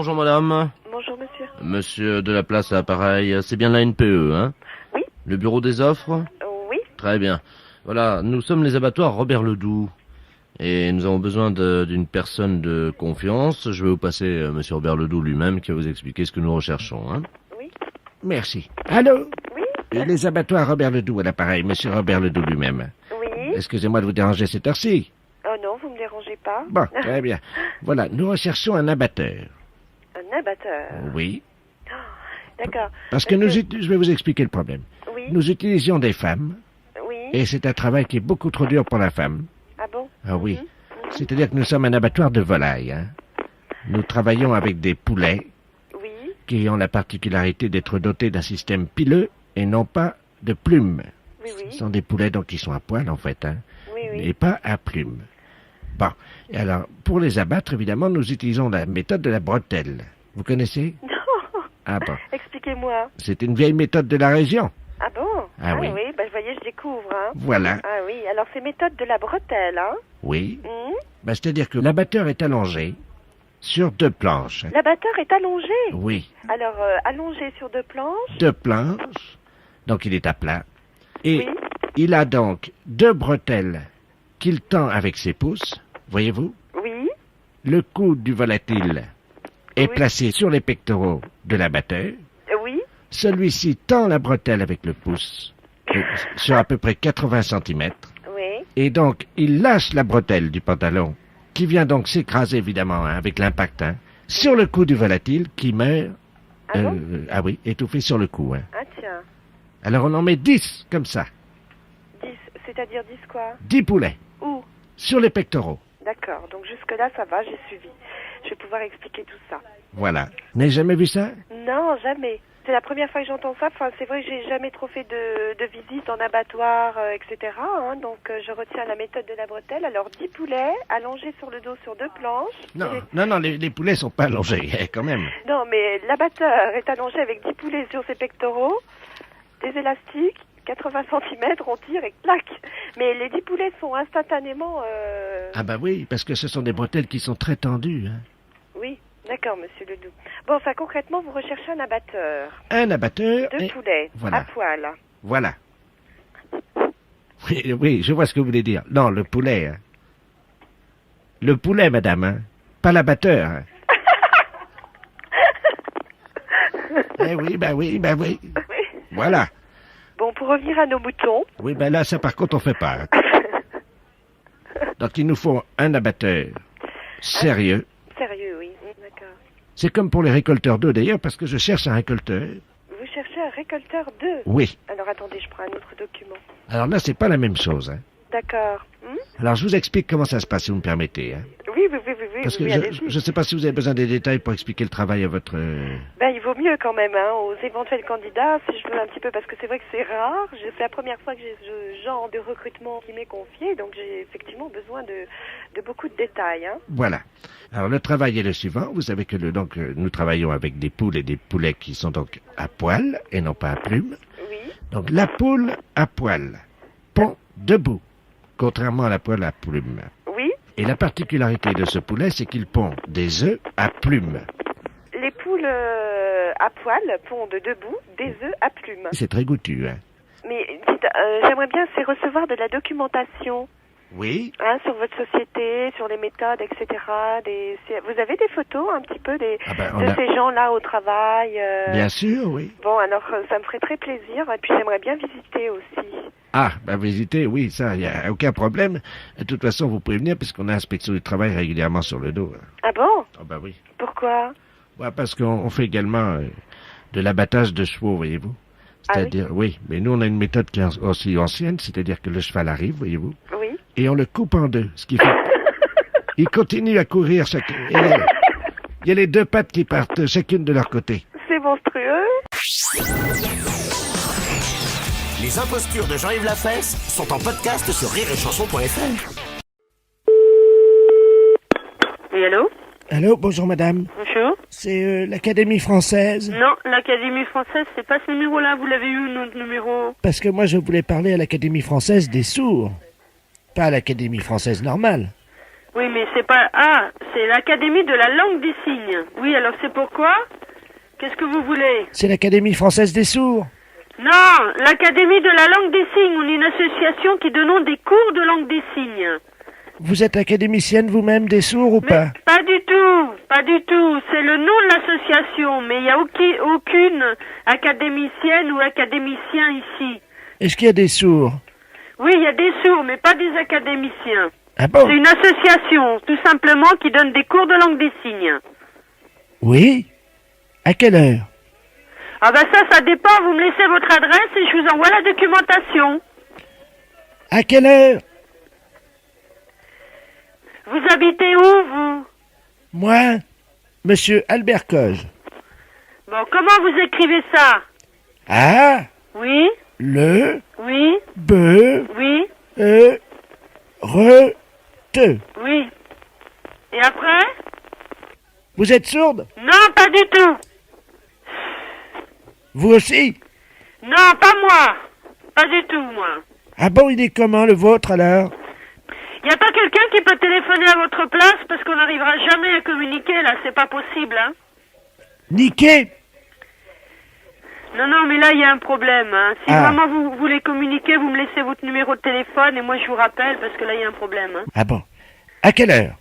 Bonjour madame. Bonjour monsieur. Monsieur de la place à l'appareil, c'est bien la NPE, hein? Oui. Le bureau des offres? Oui. Très bien. Voilà, nous sommes les abattoirs Robert Ledoux. Et nous avons besoin d'une personne de confiance. Je vais vous passer monsieur Robert Ledoux lui-même qui va vous expliquer ce que nous recherchons, hein? Oui. Merci. Allô? Oui. Les abattoirs Robert Ledoux à l'appareil, monsieur Robert Ledoux lui-même. Oui. Excusez-moi de vous déranger cette heure-ci. Oh non, vous me dérangez pas. Bon, très bien. Voilà, nous recherchons un abatteur. Un abatteur. Oui. D'accord. Parce que je vais vous expliquer le problème. Oui. Nous utilisions des femmes, Oui. et c'est un travail qui est beaucoup trop dur pour la femme. Ah bon? Ah oui. C'est-à-dire que nous sommes un abattoir de volailles, hein. Nous travaillons avec des poulets Oui. qui ont la particularité d'être dotés d'un système pileux et non pas de plumes. Oui, Ce oui. sont des poulets donc qui sont à poil en fait, hein, Oui, oui. et pas à plumes. Bon, et alors pour les abattre, évidemment, nous utilisons la méthode de la bretelle. Vous connaissez? Non. Ah bon, Expliquez-moi. c'est une vieille méthode de la région. Ah bon? Ah oui. Bah vous voyez, je découvre, hein. Voilà, Ah oui, alors c'est méthode de la bretelle, hein. oui. Hmm. Ben, c'est-à-dire que l'abatteur est allongé sur deux planches. L'abatteur est allongé. Oui, Alors, allongé sur deux planches. deux planches, donc il est à plat. Et Oui. il a donc deux bretelles qu'il tend avec ses pouces, voyez-vous? Oui. Le cou du volatile est Oui. placé sur les pectoraux de l'abatteur. Oui. Celui-ci tend la bretelle avec le pouce sur à peu près 80 cm. Oui. Et donc, il lâche la bretelle du pantalon, qui vient donc s'écraser évidemment hein, avec l'impact, hein, sur le cou du volatile qui meurt, Ah bon? ah oui, étouffé sur le cou. Hein. Ah tiens. Alors on en met 10 comme ça, 10, c'est-à-dire 10 quoi? 10 poulets, Où? sur les pectoraux. D'accord, donc jusque-là, ça va, j'ai suivi. Je vais pouvoir expliquer tout ça. Voilà. N'avez jamais vu ça? Non, jamais. C'est la première fois que j'entends ça. Enfin, c'est vrai que j'ai jamais trop fait de visites en abattoir, etc. hein. Donc, je retiens la méthode de la bretelle. Alors, 10 poulets allongés sur le dos sur deux planches. Non, Et- non, non, les poulets sont pas allongés, quand même. Non, mais l'abatteur est allongé avec 10 poulets sur ses pectoraux, des élastiques, 80 cm, on tire et clac. Mais les 10 poulets sont instantanément... Ah bah oui, parce que ce sont des bretelles qui sont très tendues. Hein. Oui, d'accord, monsieur Ledoux. Bon, enfin, concrètement, vous recherchez un abatteur. Un abatteur... Deux et- poulets, voilà. à poil. Voilà. Oui, oui, je vois ce que vous voulez dire. Non, le poulet. Hein. Le poulet, madame, hein. Pas l'abatteur. Hein. Eh oui, bah oui, bah oui. Oui. Voilà. Bon, pour revenir à nos moutons, Oui, ben là, ça par contre, on fait pas. Hein. Donc, il nous faut un abatteur sérieux. sérieux, oui, d'accord. C'est comme pour les récolteurs d'œufs, d'ailleurs, parce que je cherche un récolteur. Vous cherchez un récolteur d'œufs? Oui. Alors, attendez, je prends un autre document. Alors là, c'est pas la même chose. Hein. D'accord. Alors, je vous explique comment ça se passe, si vous me permettez. Hein. Oui, oui, oui, oui, oui, Parce que oui, allez-y. je ne sais pas si vous avez besoin des détails pour expliquer le travail à votre... Ben, il vaut mieux quand même, hein, aux éventuels candidats, si je veux un petit peu, parce que c'est vrai que c'est rare. C'est la première fois que j'ai ce genre de recrutement qui m'est confié, donc j'ai effectivement besoin de beaucoup de détails. Hein. Voilà. Alors, le travail est le suivant. Vous savez que nous travaillons avec des poules et des poulets qui sont donc à poil et non pas à plumes. Oui, Donc, la poule à poil pond debout, contrairement à la poule à plumes. oui. Et la particularité de ce poulet, c'est qu'il pond des œufs à plumes. Les poules à poil pondent debout des œufs à plumes. C'est très goûtu, hein. Mais dites, j'aimerais bien c'est recevoir de la documentation. Oui. Hein, sur votre société, sur les méthodes, etc. Vous avez des photos un petit peu Ah ben, de ces gens-là au travail Bien sûr, oui. Bon, alors ça me ferait très plaisir. Et puis j'aimerais bien visiter aussi. Ah, ben visiter, oui, ça, il n'y a aucun problème. De toute façon, vous pouvez venir puisqu'on a inspection du travail régulièrement sur le dos. Hein. Ah bon? Ah ben oui. Pourquoi? Ouais, parce qu'on fait également de l'abattage de chevaux, voyez-vous. C'est-à-dire, oui, mais nous, on a une méthode qui est aussi ancienne, c'est-à-dire que le cheval arrive, voyez-vous, Oui. et on le coupe en deux, ce qui fait qu'il continue à courir chacun. Il y a les deux pattes qui partent chacune de leur côté. C'est monstrueux. Les impostures de Jean-Yves Lafesse sont en podcast sur rireetchanson.fr. Oui, allô? Allô, bonjour madame. Bonjour. C'est l'Académie française. Non, l'Académie française, c'est pas ce numéro-là. Vous l'avez eu, notre numéro? Parce que moi, je voulais parler à l'Académie française des sourds. Pas à l'Académie française normale. Oui, mais c'est pas... Ah, c'est l'Académie de la langue des signes. Oui, alors c'est pourquoi? Qu'est-ce que vous voulez? C'est l'Académie française des sourds. Non, l'Académie de la langue des signes. On est une association qui donne des cours de langue des signes. Vous êtes académicienne vous-même des sourds ou pas? Pas du tout, pas du tout. C'est le nom de l'association, mais il n'y a aucune académicienne ou académicien ici. Est-ce qu'il y a des sourds? Oui, il y a des sourds, mais pas des académiciens. Ah bon? C'est une association, tout simplement, qui donne des cours de langue des signes. Oui? À quelle heure? Ah ben ça dépend. Vous me laissez votre adresse et je vous envoie la documentation. À quelle heure? Vous habitez où, vous? Moi, Monsieur Albert Coge. Bon, comment vous écrivez ça? A, Oui, le, oui, B, oui, E, re, te. oui. Et après? Vous êtes sourde? Non, pas du tout. Vous aussi? Non, pas moi. Pas du tout, moi. Ah bon, il est comment le vôtre alors? Y a pas quelqu'un qui peut téléphoner à votre place parce qu'on n'arrivera jamais à communiquer, là, c'est pas possible, hein? Niqué? Non, mais là, il y a un problème, hein. Si Ah. vraiment vous voulez communiquer, vous me laissez votre numéro de téléphone et moi je vous rappelle parce que là, il y a un problème, hein. Ah bon? À quelle heure?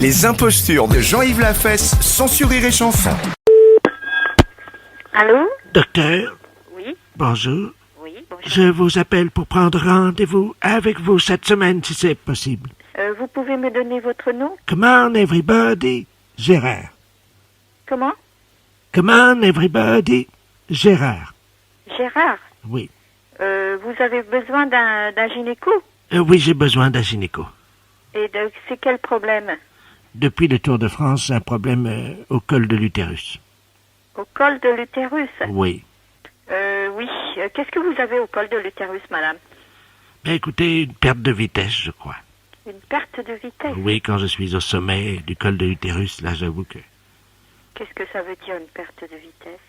Les impostures de Jean-Yves Lafesse, sans sur Rire et Chanson. Allô? Docteur, Oui, bonjour. oui, bonjour. Je vous appelle pour prendre rendez-vous avec vous cette semaine si c'est possible. Vous pouvez me donner votre nom? Come on everybody, Gérard. Comment? Come on everybody, Gérard. Gérard. Oui. Vous avez besoin d'un gynéco? Oui, j'ai besoin d'un gynéco. Et c'est quel problème? Depuis le Tour de France, j'ai un problème au col de l'utérus. Au col de l'utérus? Oui. Oui. Qu'est-ce que vous avez au col de l'utérus, madame? Ben écoutez, une perte de vitesse, je crois. Une perte de vitesse? Oui, quand je suis au sommet du col de l'utérus, là, j'avoue que... Qu'est-ce que ça veut dire, une perte de vitesse?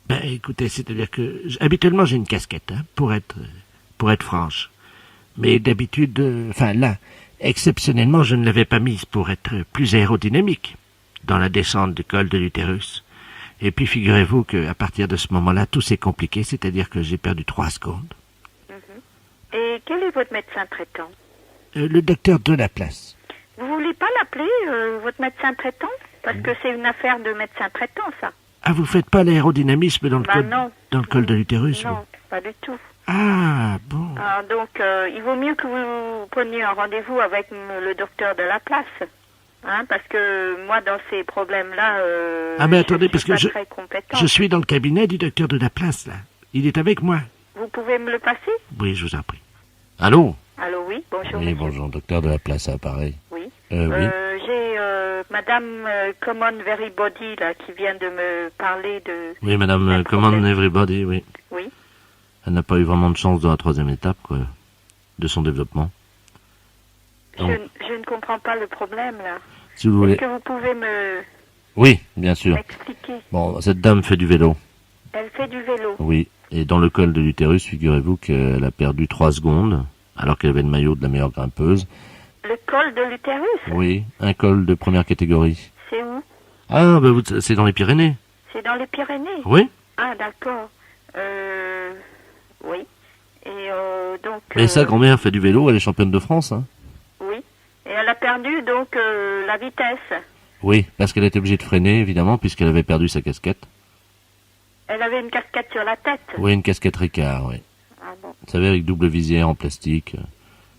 Ben écoutez, c'est-à-dire que... habituellement, j'ai une casquette, hein, pour être franche. Mais d'habitude, enfin là, exceptionnellement, je ne l'avais pas mise pour être plus aérodynamique dans la descente du col de l'utérus. Et puis figurez-vous qu'à partir de ce moment-là, tout s'est compliqué, c'est-à-dire que j'ai perdu 3 secondes. Et quel est votre médecin traitant? Le docteur de la place. Vous voulez pas l'appeler, votre médecin traitant? Parce que c'est une affaire de médecin traitant, ça. Ah, vous faites pas l'aérodynamisme dans le Bah col, non. dans le col de l'utérus? Non, vous pas du tout. Ah, bon. Ah, donc, il vaut mieux que vous preniez un rendez-vous avec le docteur de la place. Hein, parce que moi, dans ces problèmes-là, Ah, mais je attendez, suis parce que pas je- très compétente. Je suis dans le cabinet du docteur de la place, là. Il est avec moi. Vous pouvez me le passer? Oui, je vous en prie. Allô? Allô, oui, bonjour. Oui, monsieur. bonjour, docteur de la place, pareil. Oui. Oui. J'ai Madame Common Verybody, là, qui vient de me parler de... Oui, madame, un Command problème. Everybody, oui. Oui. Elle n'a pas eu vraiment de chance dans la 3e étape, quoi, de son développement. Je, Donc, je ne comprends pas le problème, là. si vous Est-ce voulez... que vous pouvez me Oui, bien sûr. m'expliquer? Bon, cette dame fait du vélo, Elle fait du vélo. oui. Et dans le col de l'utérus, figurez-vous qu'elle a perdu 3 secondes, alors qu'elle avait le maillot de la meilleure grimpeuse. Le col de l'utérus? Oui, un col de première catégorie. C'est où? Ah, bah, c'est dans les Pyrénées. C'est dans les Pyrénées? Oui. Ah, d'accord. Oui. Et donc... Et sa grand-mère fait du vélo, elle est championne de France, hein. Oui. Et elle a perdu, donc, la vitesse. Oui, parce qu'elle était obligée de freiner, évidemment, puisqu'elle avait perdu sa casquette. Elle avait une casquette sur la tête. Oui, une casquette Ricard, oui. Ah bon. Vous savez, avec double visière en plastique,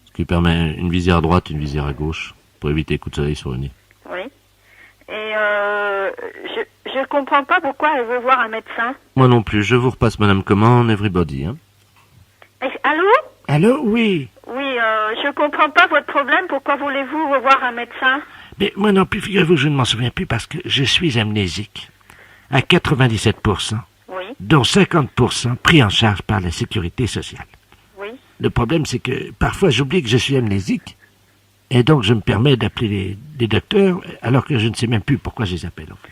ce qui permet une visière à droite, une visière à gauche, pour éviter les coups de soleil sur le nez. Oui. Et je comprends pas pourquoi elle veut voir un médecin. Moi non plus, je vous repasse Madame Command Everybody, hein. Allô? Allô? Oui. Oui, je comprends pas votre problème. Pourquoi voulez-vous revoir un médecin? Mais moi non plus, figurez-vous, je ne m'en souviens plus parce que je suis amnésique. À 97%, Oui, dont 50% pris en charge par la sécurité sociale. oui. Le problème, c'est que parfois j'oublie que je suis amnésique. Et donc je me permets d'appeler les docteurs alors que je ne sais même plus pourquoi je les appelle. En fait.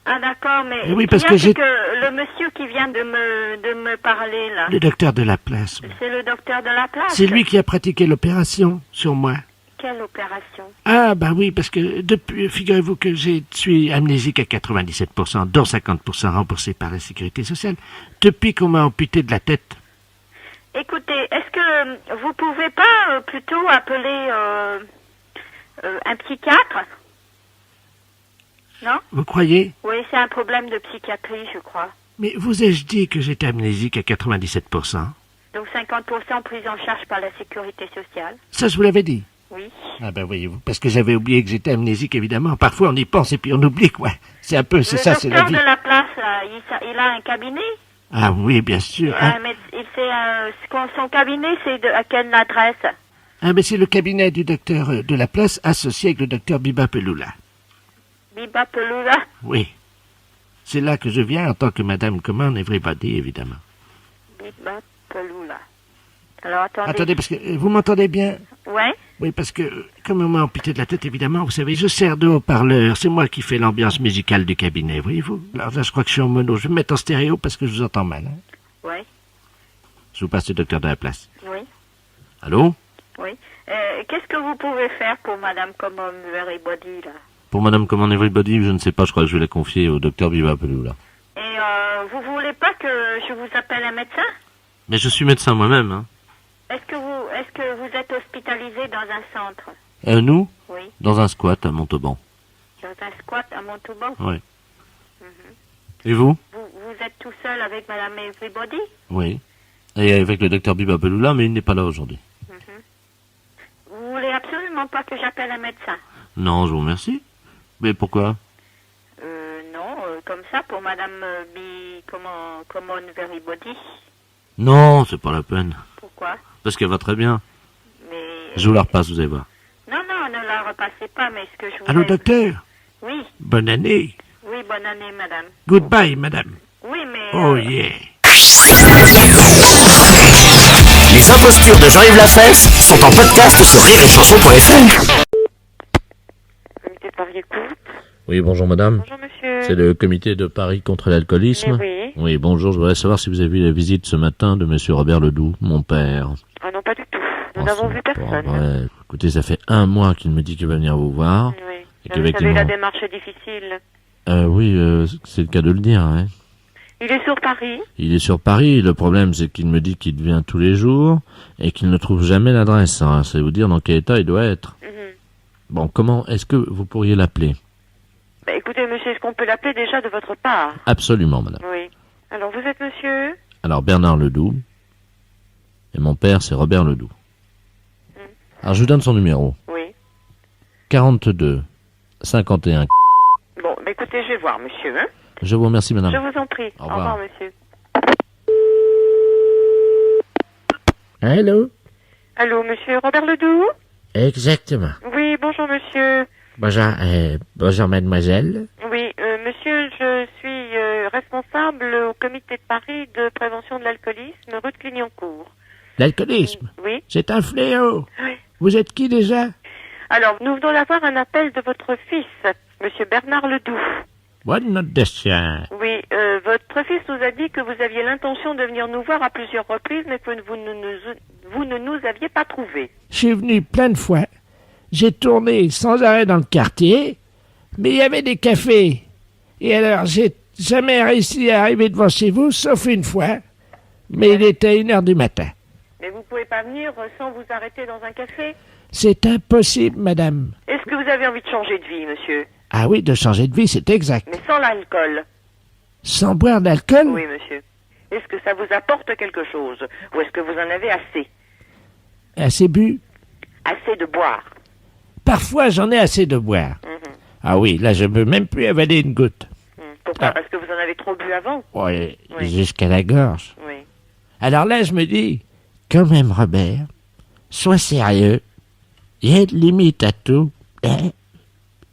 Ah d'accord, mais Eh oui, parce ce qu'il y a, que c'est que le monsieur qui vient de me parler là, Le docteur de la place. c'est le docteur de la place. C'est lui qui a pratiqué l'opération sur moi. Quelle opération? Ah, bah oui, parce que depuis, figurez-vous que je suis amnésique à 97%, dont 50% remboursé par la sécurité sociale, depuis qu'on m'a amputé de la tête. Écoutez, est-ce que vous pouvez pas plutôt appeler un psychiatre? Non? Vous croyez? Oui, c'est un problème de psychiatrie, je crois. Mais vous ai-je dit que j'étais amnésique à 97%? Donc 50% prise en charge par la sécurité sociale. Ça, je vous l'avais dit. Oui. Ah ben voyez-vous, parce que j'avais oublié que j'étais amnésique, évidemment. Parfois, on y pense et puis on oublie, quoi. C'est un peu, c'est ça, c'est la Le vie. docteur de la place, là, il a un cabinet? Ah oui, bien sûr. Son cabinet, c'est à quelle adresse? Ah, mais c'est le cabinet du docteur de la place associé avec le docteur Biba Peloula. Biba Peloula? Oui. C'est là que je viens en tant que Madame Common Everybody, évidemment. Biba Peloula. Alors, attendez. Attendez, parce que vous m'entendez bien? Ouais? Oui, parce que, comme on m'a amputé de la tête, évidemment, vous savez, je sers de haut-parleur. C'est moi qui fais l'ambiance musicale du cabinet, voyez-vous. Alors là, je crois que je suis en mono. Je vais me mettre en stéréo parce que je vous entends mal. Hein. Ouais. Je vous passe le docteur de la place. Oui. Allô? Oui. Qu'est-ce que vous pouvez faire pour Madame Common Everybody, là? Pour Madame Command Everybody, je ne sais pas, je crois que je vais la confier au docteur Biba Peloula. Et vous voulez pas que je vous appelle un médecin? Mais je suis médecin moi-même, hein. Est-ce que vous êtes hospitalisé dans un centre? Nous? Oui. Dans un squat à Montauban. Dans un squat à Montauban? Oui. Et vous? Vous êtes tout seul avec Madame Everybody? Oui. Et avec le docteur Biba Peloula, mais il n'est pas là aujourd'hui. Vous voulez absolument pas que j'appelle un médecin? Non, je vous remercie. Mais pourquoi? Non, comme ça, pour Madame Common Everybody. Non, c'est pas la peine. Pourquoi? Parce qu'elle va très bien. Mais... Je vous la repasse, vous allez voir. Non, ne la repassez pas, mais ce que je vous Allô, docteur? Oui, Bonne année. oui, bonne année, madame. Goodbye, madame. Oui, mais... Oh yeah. Les impostures de Jean-Yves Lafesse sont en podcast sur rireetchanson.fr. Comité de Paris écoute. Oui, bonjour madame. Bonjour monsieur. C'est le comité de Paris contre l'alcoolisme. Oui. Oui, bonjour, je voudrais savoir si vous avez vu la visite ce matin de monsieur Robert Ledoux, mon père. Ah non, pas du tout. Nous Oh, n'avons c'est vu pas personne. vrai. Écoutez, ça fait 1 mois qu'il me dit qu'il va venir vous voir. Oui. Et Vous savez, qu'effectivement... la démarche est difficile. Oui, c'est le cas de le dire, hein. Il est sur Paris. Il est sur Paris, le problème c'est qu'il me dit qu'il vient tous les jours et qu'il ne trouve jamais l'adresse. Hein. C'est vous dire dans quel état il doit être. Bon, comment est-ce que vous pourriez l'appeler? Bah, écoutez, monsieur, est-ce qu'on peut l'appeler déjà de votre part? Absolument, madame. Oui. Alors, vous êtes monsieur? Alors, Bernard Ledoux, et mon père c'est Robert Ledoux. Alors, je vous donne son numéro. Oui. 42 51. Bon, bah, écoutez, je vais voir, monsieur. Hein. Je vous remercie, madame. Je vous en prie. Au revoir. monsieur. Allô? Allô, monsieur Robert Ledoux? Exactement. Oui, bonjour, monsieur. Bonjour, mademoiselle. Oui, monsieur, je suis responsable au comité de Paris de prévention de l'alcoolisme, rue de Clignancourt. L'alcoolisme, Oui. c'est un fléau. Oui. Vous êtes qui déjà? Alors, nous venons d'avoir un appel de votre fils, monsieur Bernard Ledoux. What not the chien? Oui, votre fils nous a dit que vous aviez l'intention de venir nous voir à plusieurs reprises, mais que vous ne nous aviez pas trouvé. Je suis venu plein de fois. J'ai tourné sans arrêt dans le quartier, mais il y avait des cafés. Et alors, j'ai jamais réussi à arriver devant chez vous, sauf une fois. Mais il était 1h du matin. Mais vous pouvez pas venir sans vous arrêter dans un café? C'est impossible, madame. Est-ce que vous avez envie de changer de vie, monsieur? Ah oui, de changer de vie, c'est exact. Mais sans l'alcool? Sans boire d'alcool? Oui, monsieur. Est-ce que ça vous apporte quelque chose? Ou est-ce que vous en avez assez? Assez bu? Assez de boire? Parfois, j'en ai assez de boire. Ah oui, là, je peux même plus avaler une goutte. Pourquoi? Ah. Parce que vous en avez trop bu avant? Oui, Oui. jusqu'à la gorge. Oui. Alors là, je me dis, quand même, Robert, sois sérieux. Il y a une limite à tout. Hein?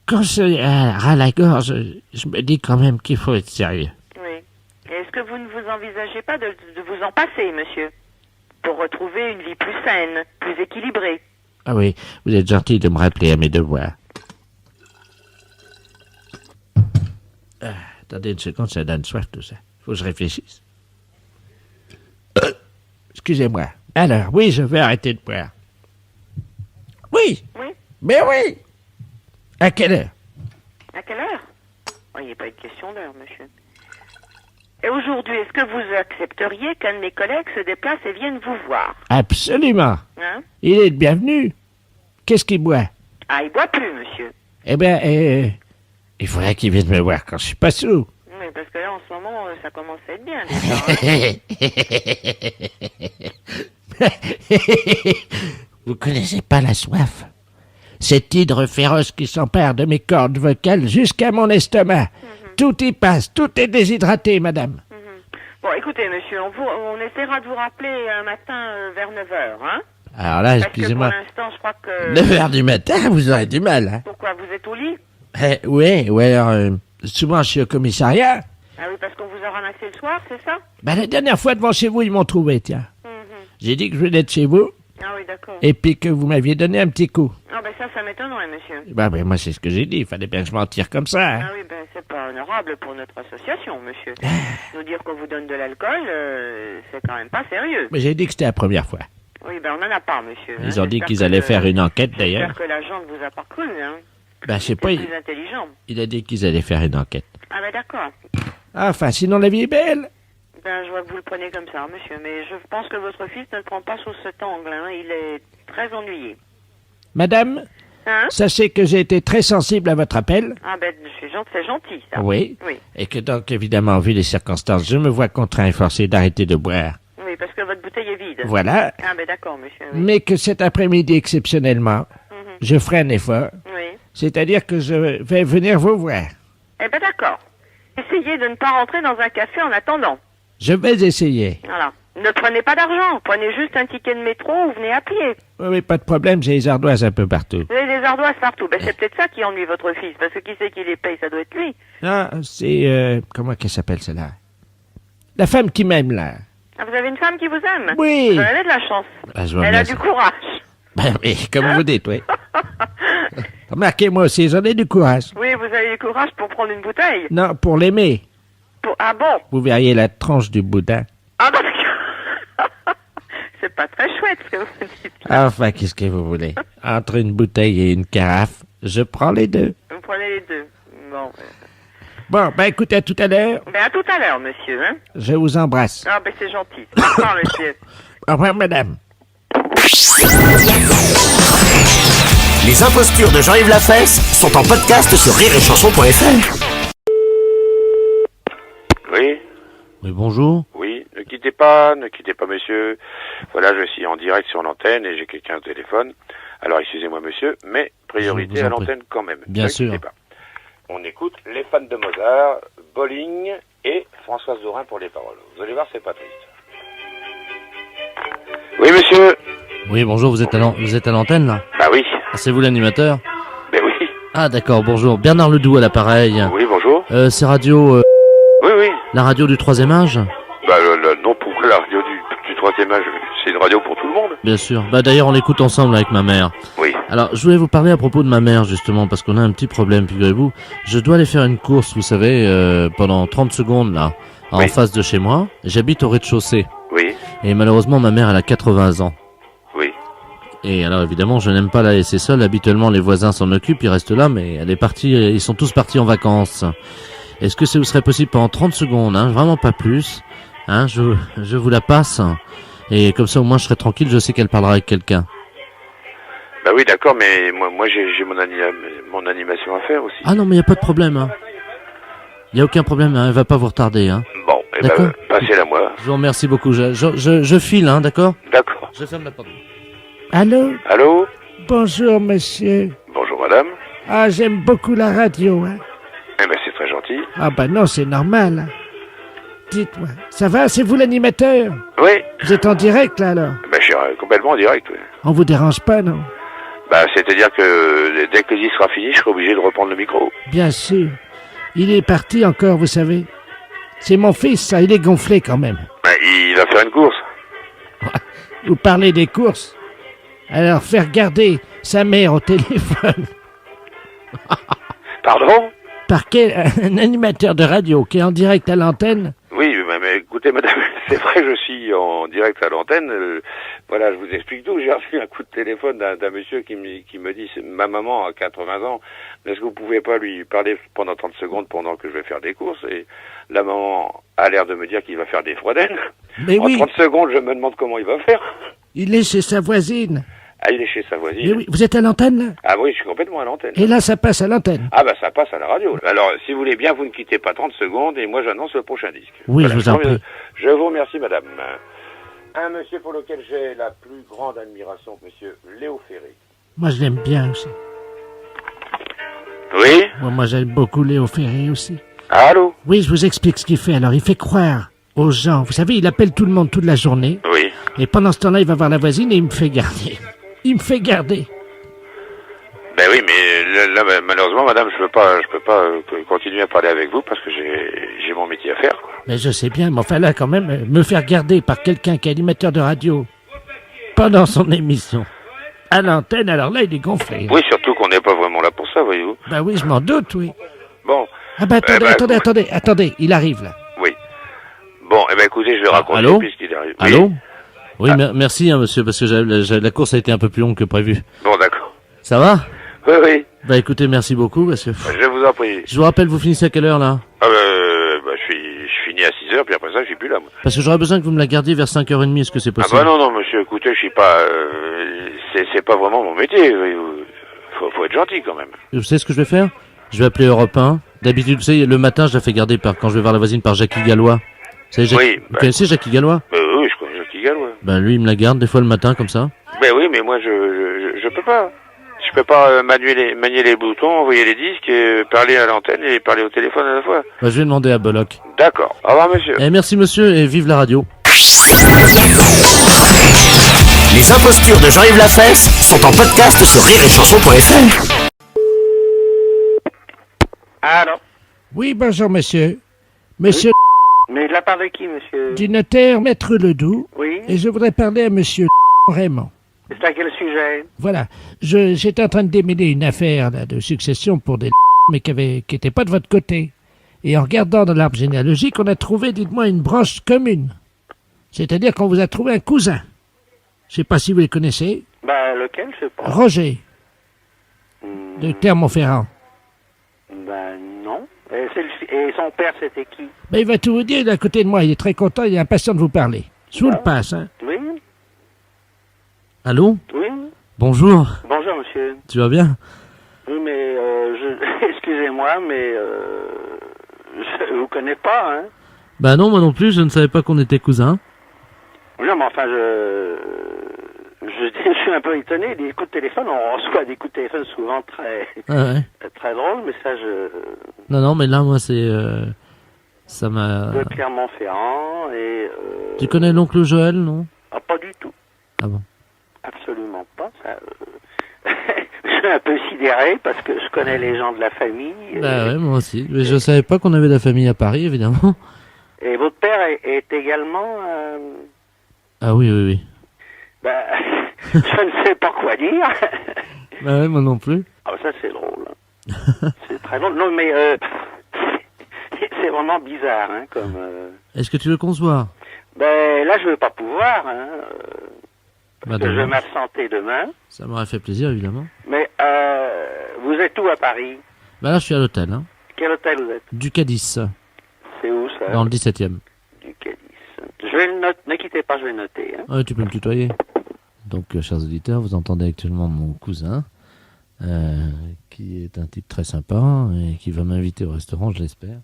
Quand c'est à la gorge, je me dis quand même qu'il faut être sérieux. Oui. Et est-ce que vous ne vous envisagez pas de vous en passer, monsieur? Pour retrouver une vie plus saine, plus équilibrée? Ah oui, vous êtes gentil de me rappeler à mes devoirs. Attendez une seconde, ça donne soif tout ça. Faut que je réfléchisse. Excusez-moi. Alors, oui, je vais arrêter de boire. Oui. Oui. Mais oui. À quelle heure? À quelle heure? Oh, il n'y a pas de question d'heure, monsieur. Et aujourd'hui, est-ce que vous accepteriez qu'un de mes collègues se déplace et vienne vous voir? Absolument. Hein? Il est le bienvenu. Qu'est-ce qu'il boit? Ah, il boit plus, monsieur. Eh bien, il faudrait qu'il vienne me voir quand je suis pas sous. Oui, parce que là, en ce moment, ça commence à être bien, déjà. Vous connaissez pas la soif? Cet hydre féroce qui s'empare de mes cordes vocales jusqu'à mon estomac. Tout y passe, tout est déshydraté, madame. Bon, écoutez, monsieur, on essaiera de vous rappeler un matin vers 9h, hein? Alors là, Parce excusez-moi, que pour l'instant, je crois que... 9h du matin, vous aurez du mal, hein? Pourquoi, vous êtes au lit? Oui, alors, souvent je suis au commissariat. Ah oui, parce qu'on vous a ramassé le soir, c'est ça? La dernière fois devant chez vous, ils m'ont trouvé, tiens. J'ai dit que je venais de chez vous, Ah oui, d'accord. et puis que vous m'aviez donné un petit coup. Ah ben ça m'étonnerait, monsieur. Ben, moi, c'est ce que j'ai dit, il fallait bien que je m'en tire comme ça, hein? Ah oui, ben c'est pas honorable pour notre association, monsieur. Nous dire qu'on vous donne de l'alcool, c'est quand même pas sérieux. Mais j'ai dit que c'était la première fois. Oui, ben on n'en a pas, monsieur. Ils ont dit qu'ils allaient faire une enquête, d'ailleurs. J'espère que l'agent ne vous a pas cru, hein. Ben, je sais pas, C'est plus intelligent. il a dit qu'ils allaient faire une enquête. Ah ben d'accord. Enfin, sinon la vie est belle. Ben je vois que vous le prenez comme ça, monsieur. Mais je pense que votre fils ne le prend pas sous cet angle, hein. Il est très ennuyé. Madame, Hein? sachez que j'ai été très sensible à votre appel. Ah ben c'est gentil, ça. Oui. Oui. Et que donc, évidemment, vu les circonstances, je me vois contraint et forcé d'arrêter de boire. Oui, parce que votre bouteille est vide. Voilà. Ah ben d'accord, monsieur. Oui. Mais que cet après-midi, exceptionnellement, je ferai un effort. Oui. C'est-à-dire que je vais venir vous voir. Eh ben d'accord. Essayez de ne pas rentrer dans un café en attendant. Je vais essayer. Voilà. Ne prenez pas d'argent. Prenez juste un ticket de métro ou venez à pied. Oui, pas de problème, j'ai les ardoises un peu partout. Vous avez des ardoises partout. Ben c'est peut-être ça qui ennuie votre fils. Parce que qui c'est qui les paye? Ça doit être lui. Ah, c'est... comment qu'elle s'appelle, celle-là? La femme qui m'aime, là. Ah, vous avez une femme qui vous aime? Oui. Vous avez de la chance. Ah, je vous Elle a remercie. du courage. Ben oui, comme vous dites, oui. Remarquez, moi aussi, j'en ai du courage. Oui, vous avez du courage pour prendre une bouteille. Non, pour l'aimer. Ah bon? Vous verriez la tranche du boudin. Ah parce que... c'est pas très chouette ce que vous dites. Enfin, qu'est-ce que vous voulez? Entre une bouteille et une carafe, je prends les deux. Vous prenez les deux. Bon. Bon, ben écoutez, à tout à l'heure. Ben à tout à l'heure, monsieur. Hein? Je vous embrasse. Ah ben c'est gentil. Au revoir, monsieur. Au revoir, madame. Les impostures de Jean-Yves Lafesse sont en podcast sur rireetchanson.fr. Oui, Oui, bonjour. oui, ne quittez pas, monsieur. Voilà, je suis en direct sur l'antenne et j'ai quelqu'un au téléphone. Alors, excusez-moi, monsieur, mais Je priorité vous à en prie. l'antenne quand même. Bien Ne sûr. quittez pas. On écoute les fans de Mozart, Bolling et Françoise Dorin pour les paroles. Vous allez voir, c'est pas triste. Oui, monsieur. Oui, bonjour, vous êtes à l'antenne, là? Bah oui. Ah, c'est vous l'animateur? Ben oui. Ah, d'accord, bonjour. Bernard Ledoux à l'appareil. Oui, bonjour. C'est radio... Oui, oui. la radio du troisième âge? Bah non, pourquoi la radio du troisième âge? C'est une radio pour tout le monde. Bien sûr. Bah d'ailleurs, on l'écoute ensemble avec ma mère. Oui. Alors, je voulais vous parler à propos de ma mère, justement, parce qu'on a un petit problème, figurez-vous. Je dois aller faire une course, vous savez, pendant 30 secondes, là, en Oui. face de chez moi. J'habite au rez-de-chaussée. Oui. Et malheureusement, ma mère, elle a 80 ans. Oui. Et alors, évidemment, je n'aime pas la laisser seule. Habituellement, les voisins s'en occupent, ils restent là, mais elle est partie, ils sont tous partis en vacances. Est-ce que ça vous serait possible pendant 30 secondes, hein, vraiment pas plus, hein, je vous la passe, et comme ça, au moins, je serai tranquille, je sais qu'elle parlera avec quelqu'un. Bah oui, d'accord, mais moi j'ai mon animation à faire aussi. Ah non, mais il n'y a pas de problème, hein. Il n'y a aucun problème, hein, elle va pas vous retarder, hein. Bon, eh ben, D'accord. passez-la moi. Je vous remercie beaucoup, je file, hein, d'accord? D'accord. Je ferme la porte. Allô? Allô? Bonjour, monsieur. Bonjour, madame. Ah, j'aime beaucoup la radio, hein. Eh ben, c'est très gentil. Ah ben non, c'est normal. Dites-moi, ça va, c'est vous l'animateur? Oui. Vous êtes en direct, là, alors? Ben, je suis complètement en direct, oui. On vous dérange pas, non? Bah, c'est-à-dire que dès que l'y sera fini, je serai obligé de reprendre le micro. Bien sûr. Il est parti encore, vous savez. C'est mon fils, ça, il est gonflé quand même. Ben, il va faire une course. Vous parlez des courses. Alors, faire garder sa mère au téléphone. Pardon? par quel un animateur de radio qui est en direct à l'antenne? Oui, mais écoutez, madame, c'est vrai, je suis en direct à l'antenne. Voilà, je vous explique tout. J'ai reçu un coup de téléphone d'un monsieur qui me dit, ma maman a 80 ans, est-ce que vous pouvez pas lui parler pendant 30 secondes pendant que je vais faire des courses? Et la maman a l'air de me dire qu'il va faire des froidelles. Mais en oui, 30 secondes, je me demande comment il va faire. il est chez sa voisine. Ah, il est chez sa voisine. Mais oui, vous êtes à l'antenne, là? Ah oui, je suis complètement à l'antenne. Et là, ça passe à l'antenne. Ah bah ça passe à la radio. Alors, si vous voulez bien, vous ne quittez pas 30 secondes et moi j'annonce le prochain disque. Oui, je vous en prie. Je vous remercie, madame. Un monsieur pour lequel j'ai la plus grande admiration, monsieur Léo Ferré. Moi, je l'aime bien aussi. Oui? Moi, j'aime beaucoup Léo Ferré aussi. Allô? Oui, je vous explique ce qu'il fait. Alors, il fait croire aux gens. Vous savez, il appelle tout le monde toute la journée. Oui. Et pendant ce temps-là, il va voir la voisine et il me fait garder. Il me fait garder. Ben oui, mais là, malheureusement, madame, je peux pas continuer à parler avec vous parce que j'ai mon métier à faire, quoi. Mais je sais bien, mais enfin là, quand même, me faire garder par quelqu'un qui est animateur de radio pendant son émission à l'antenne, alors là, il est gonflé. Oui, surtout qu'on n'est pas vraiment là pour ça, voyez-vous. Ben oui, je m'en doute, oui. Bon. Ah ben attendez, il arrive là. Oui. Bon, eh ben écoutez, je vais raconter allô puisqu'il arrive. Allô? Oui, merci, hein, monsieur, parce que la course a été un peu plus longue que prévu. Bon, d'accord. Ça va? Oui, oui. Bah écoutez, merci beaucoup, parce que... Je vous en prie. Je vous rappelle, vous finissez à quelle heure, là? Ah je finis à 6h, puis après ça, je suis plus là, moi. Parce que j'aurais besoin que vous me la gardiez vers 5h30, est-ce que c'est possible? Ah bah non, monsieur, écoutez, je suis pas... c'est pas vraiment mon métier. Faut être gentil, quand même. Vous savez ce que je vais faire? Je vais appeler Europe 1. D'habitude, vous savez, le matin, je la fais garder quand je vais voir la voisine par Jackie Gallois. Vous savez, Oui, vous connaissez Jackie Gallois? Oui, je connais Jackie Gallois. Ben lui, il me la garde des fois le matin, comme ça. Ben oui, mais moi, je peux pas. Je peux pas manier les boutons, envoyer les disques, et parler à l'antenne et parler au téléphone à la fois. Ben, je vais demander à Bollock. D'accord. Au revoir, monsieur. Eh, merci, monsieur, et vive la radio. Les impostures de Jean-Yves Lafesse sont en podcast sur rireetchanson.fr. Alors, Oui, bonjour monsieur. Monsieur mais de la part de qui, monsieur? du notaire Maître Ledoux, Oui, et je voudrais parler à monsieur Raymond. c'est à quel sujet? Voilà, j'étais en train de démêler une affaire là, de succession pour des mais qui était pas de votre côté. Et en regardant dans l'arbre généalogique, on a trouvé, dites-moi, une branche commune. C'est-à-dire qu'on vous a trouvé un cousin. Je sais pas si vous les connaissez. Bah, lequel, je sais pas. Roger, de Clermont-Ferrand. Ben, non. Et son père, c'était qui? Ben, il va tout vous dire, il est à côté de moi, il est très content, il est impatient de vous parler. Je vous le passe, hein. Oui, Allô? oui. Bonjour. Bonjour, monsieur. Tu vas bien? Oui, mais excusez-moi, mais je vous connais pas, hein. Bah non, moi non plus, je ne savais pas qu'on était cousins. Non, mais enfin, je suis un peu étonné. Des coups de téléphone, on reçoit des coups de téléphone souvent très Ah ouais. très drôles, mais ça, Non, mais là, moi, c'est... ça m'a... de Clermont-Ferrand et... Tu connais l'oncle Joël, non? Ah, pas du tout. Ah bon? Absolument pas. Ça, je suis un peu sidéré parce que je connais les gens de la famille. Bah ouais, moi aussi. Mais je savais pas qu'on avait de la famille à Paris, évidemment. Et votre père est également... Ah oui. Ben, je ne sais pas quoi dire. Bah ouais, moi non plus. Ah, ça, c'est drôle. C'est très drôle. Non, mais c'est vraiment bizarre, hein, comme... Est-ce que tu veux qu'on se voit? Ben, là, je ne vais pas pouvoir, hein, Bah parce que je vais dommage. m'absenter demain. Ça m'aurait fait plaisir, évidemment. Mais vous êtes où à Paris? Bah là, je suis à l'hôtel, hein. Quel hôtel vous êtes? Du Cadiz, C'est où, ça? dans le 17e. Du Cadiz. Je vais le noter. Ne quittez pas, je vais noter. Hein. Ouais, tu peux me tutoyer. Donc, chers auditeurs, vous entendez actuellement mon cousin, qui est un type très sympa et qui va m'inviter au restaurant, je l'espère.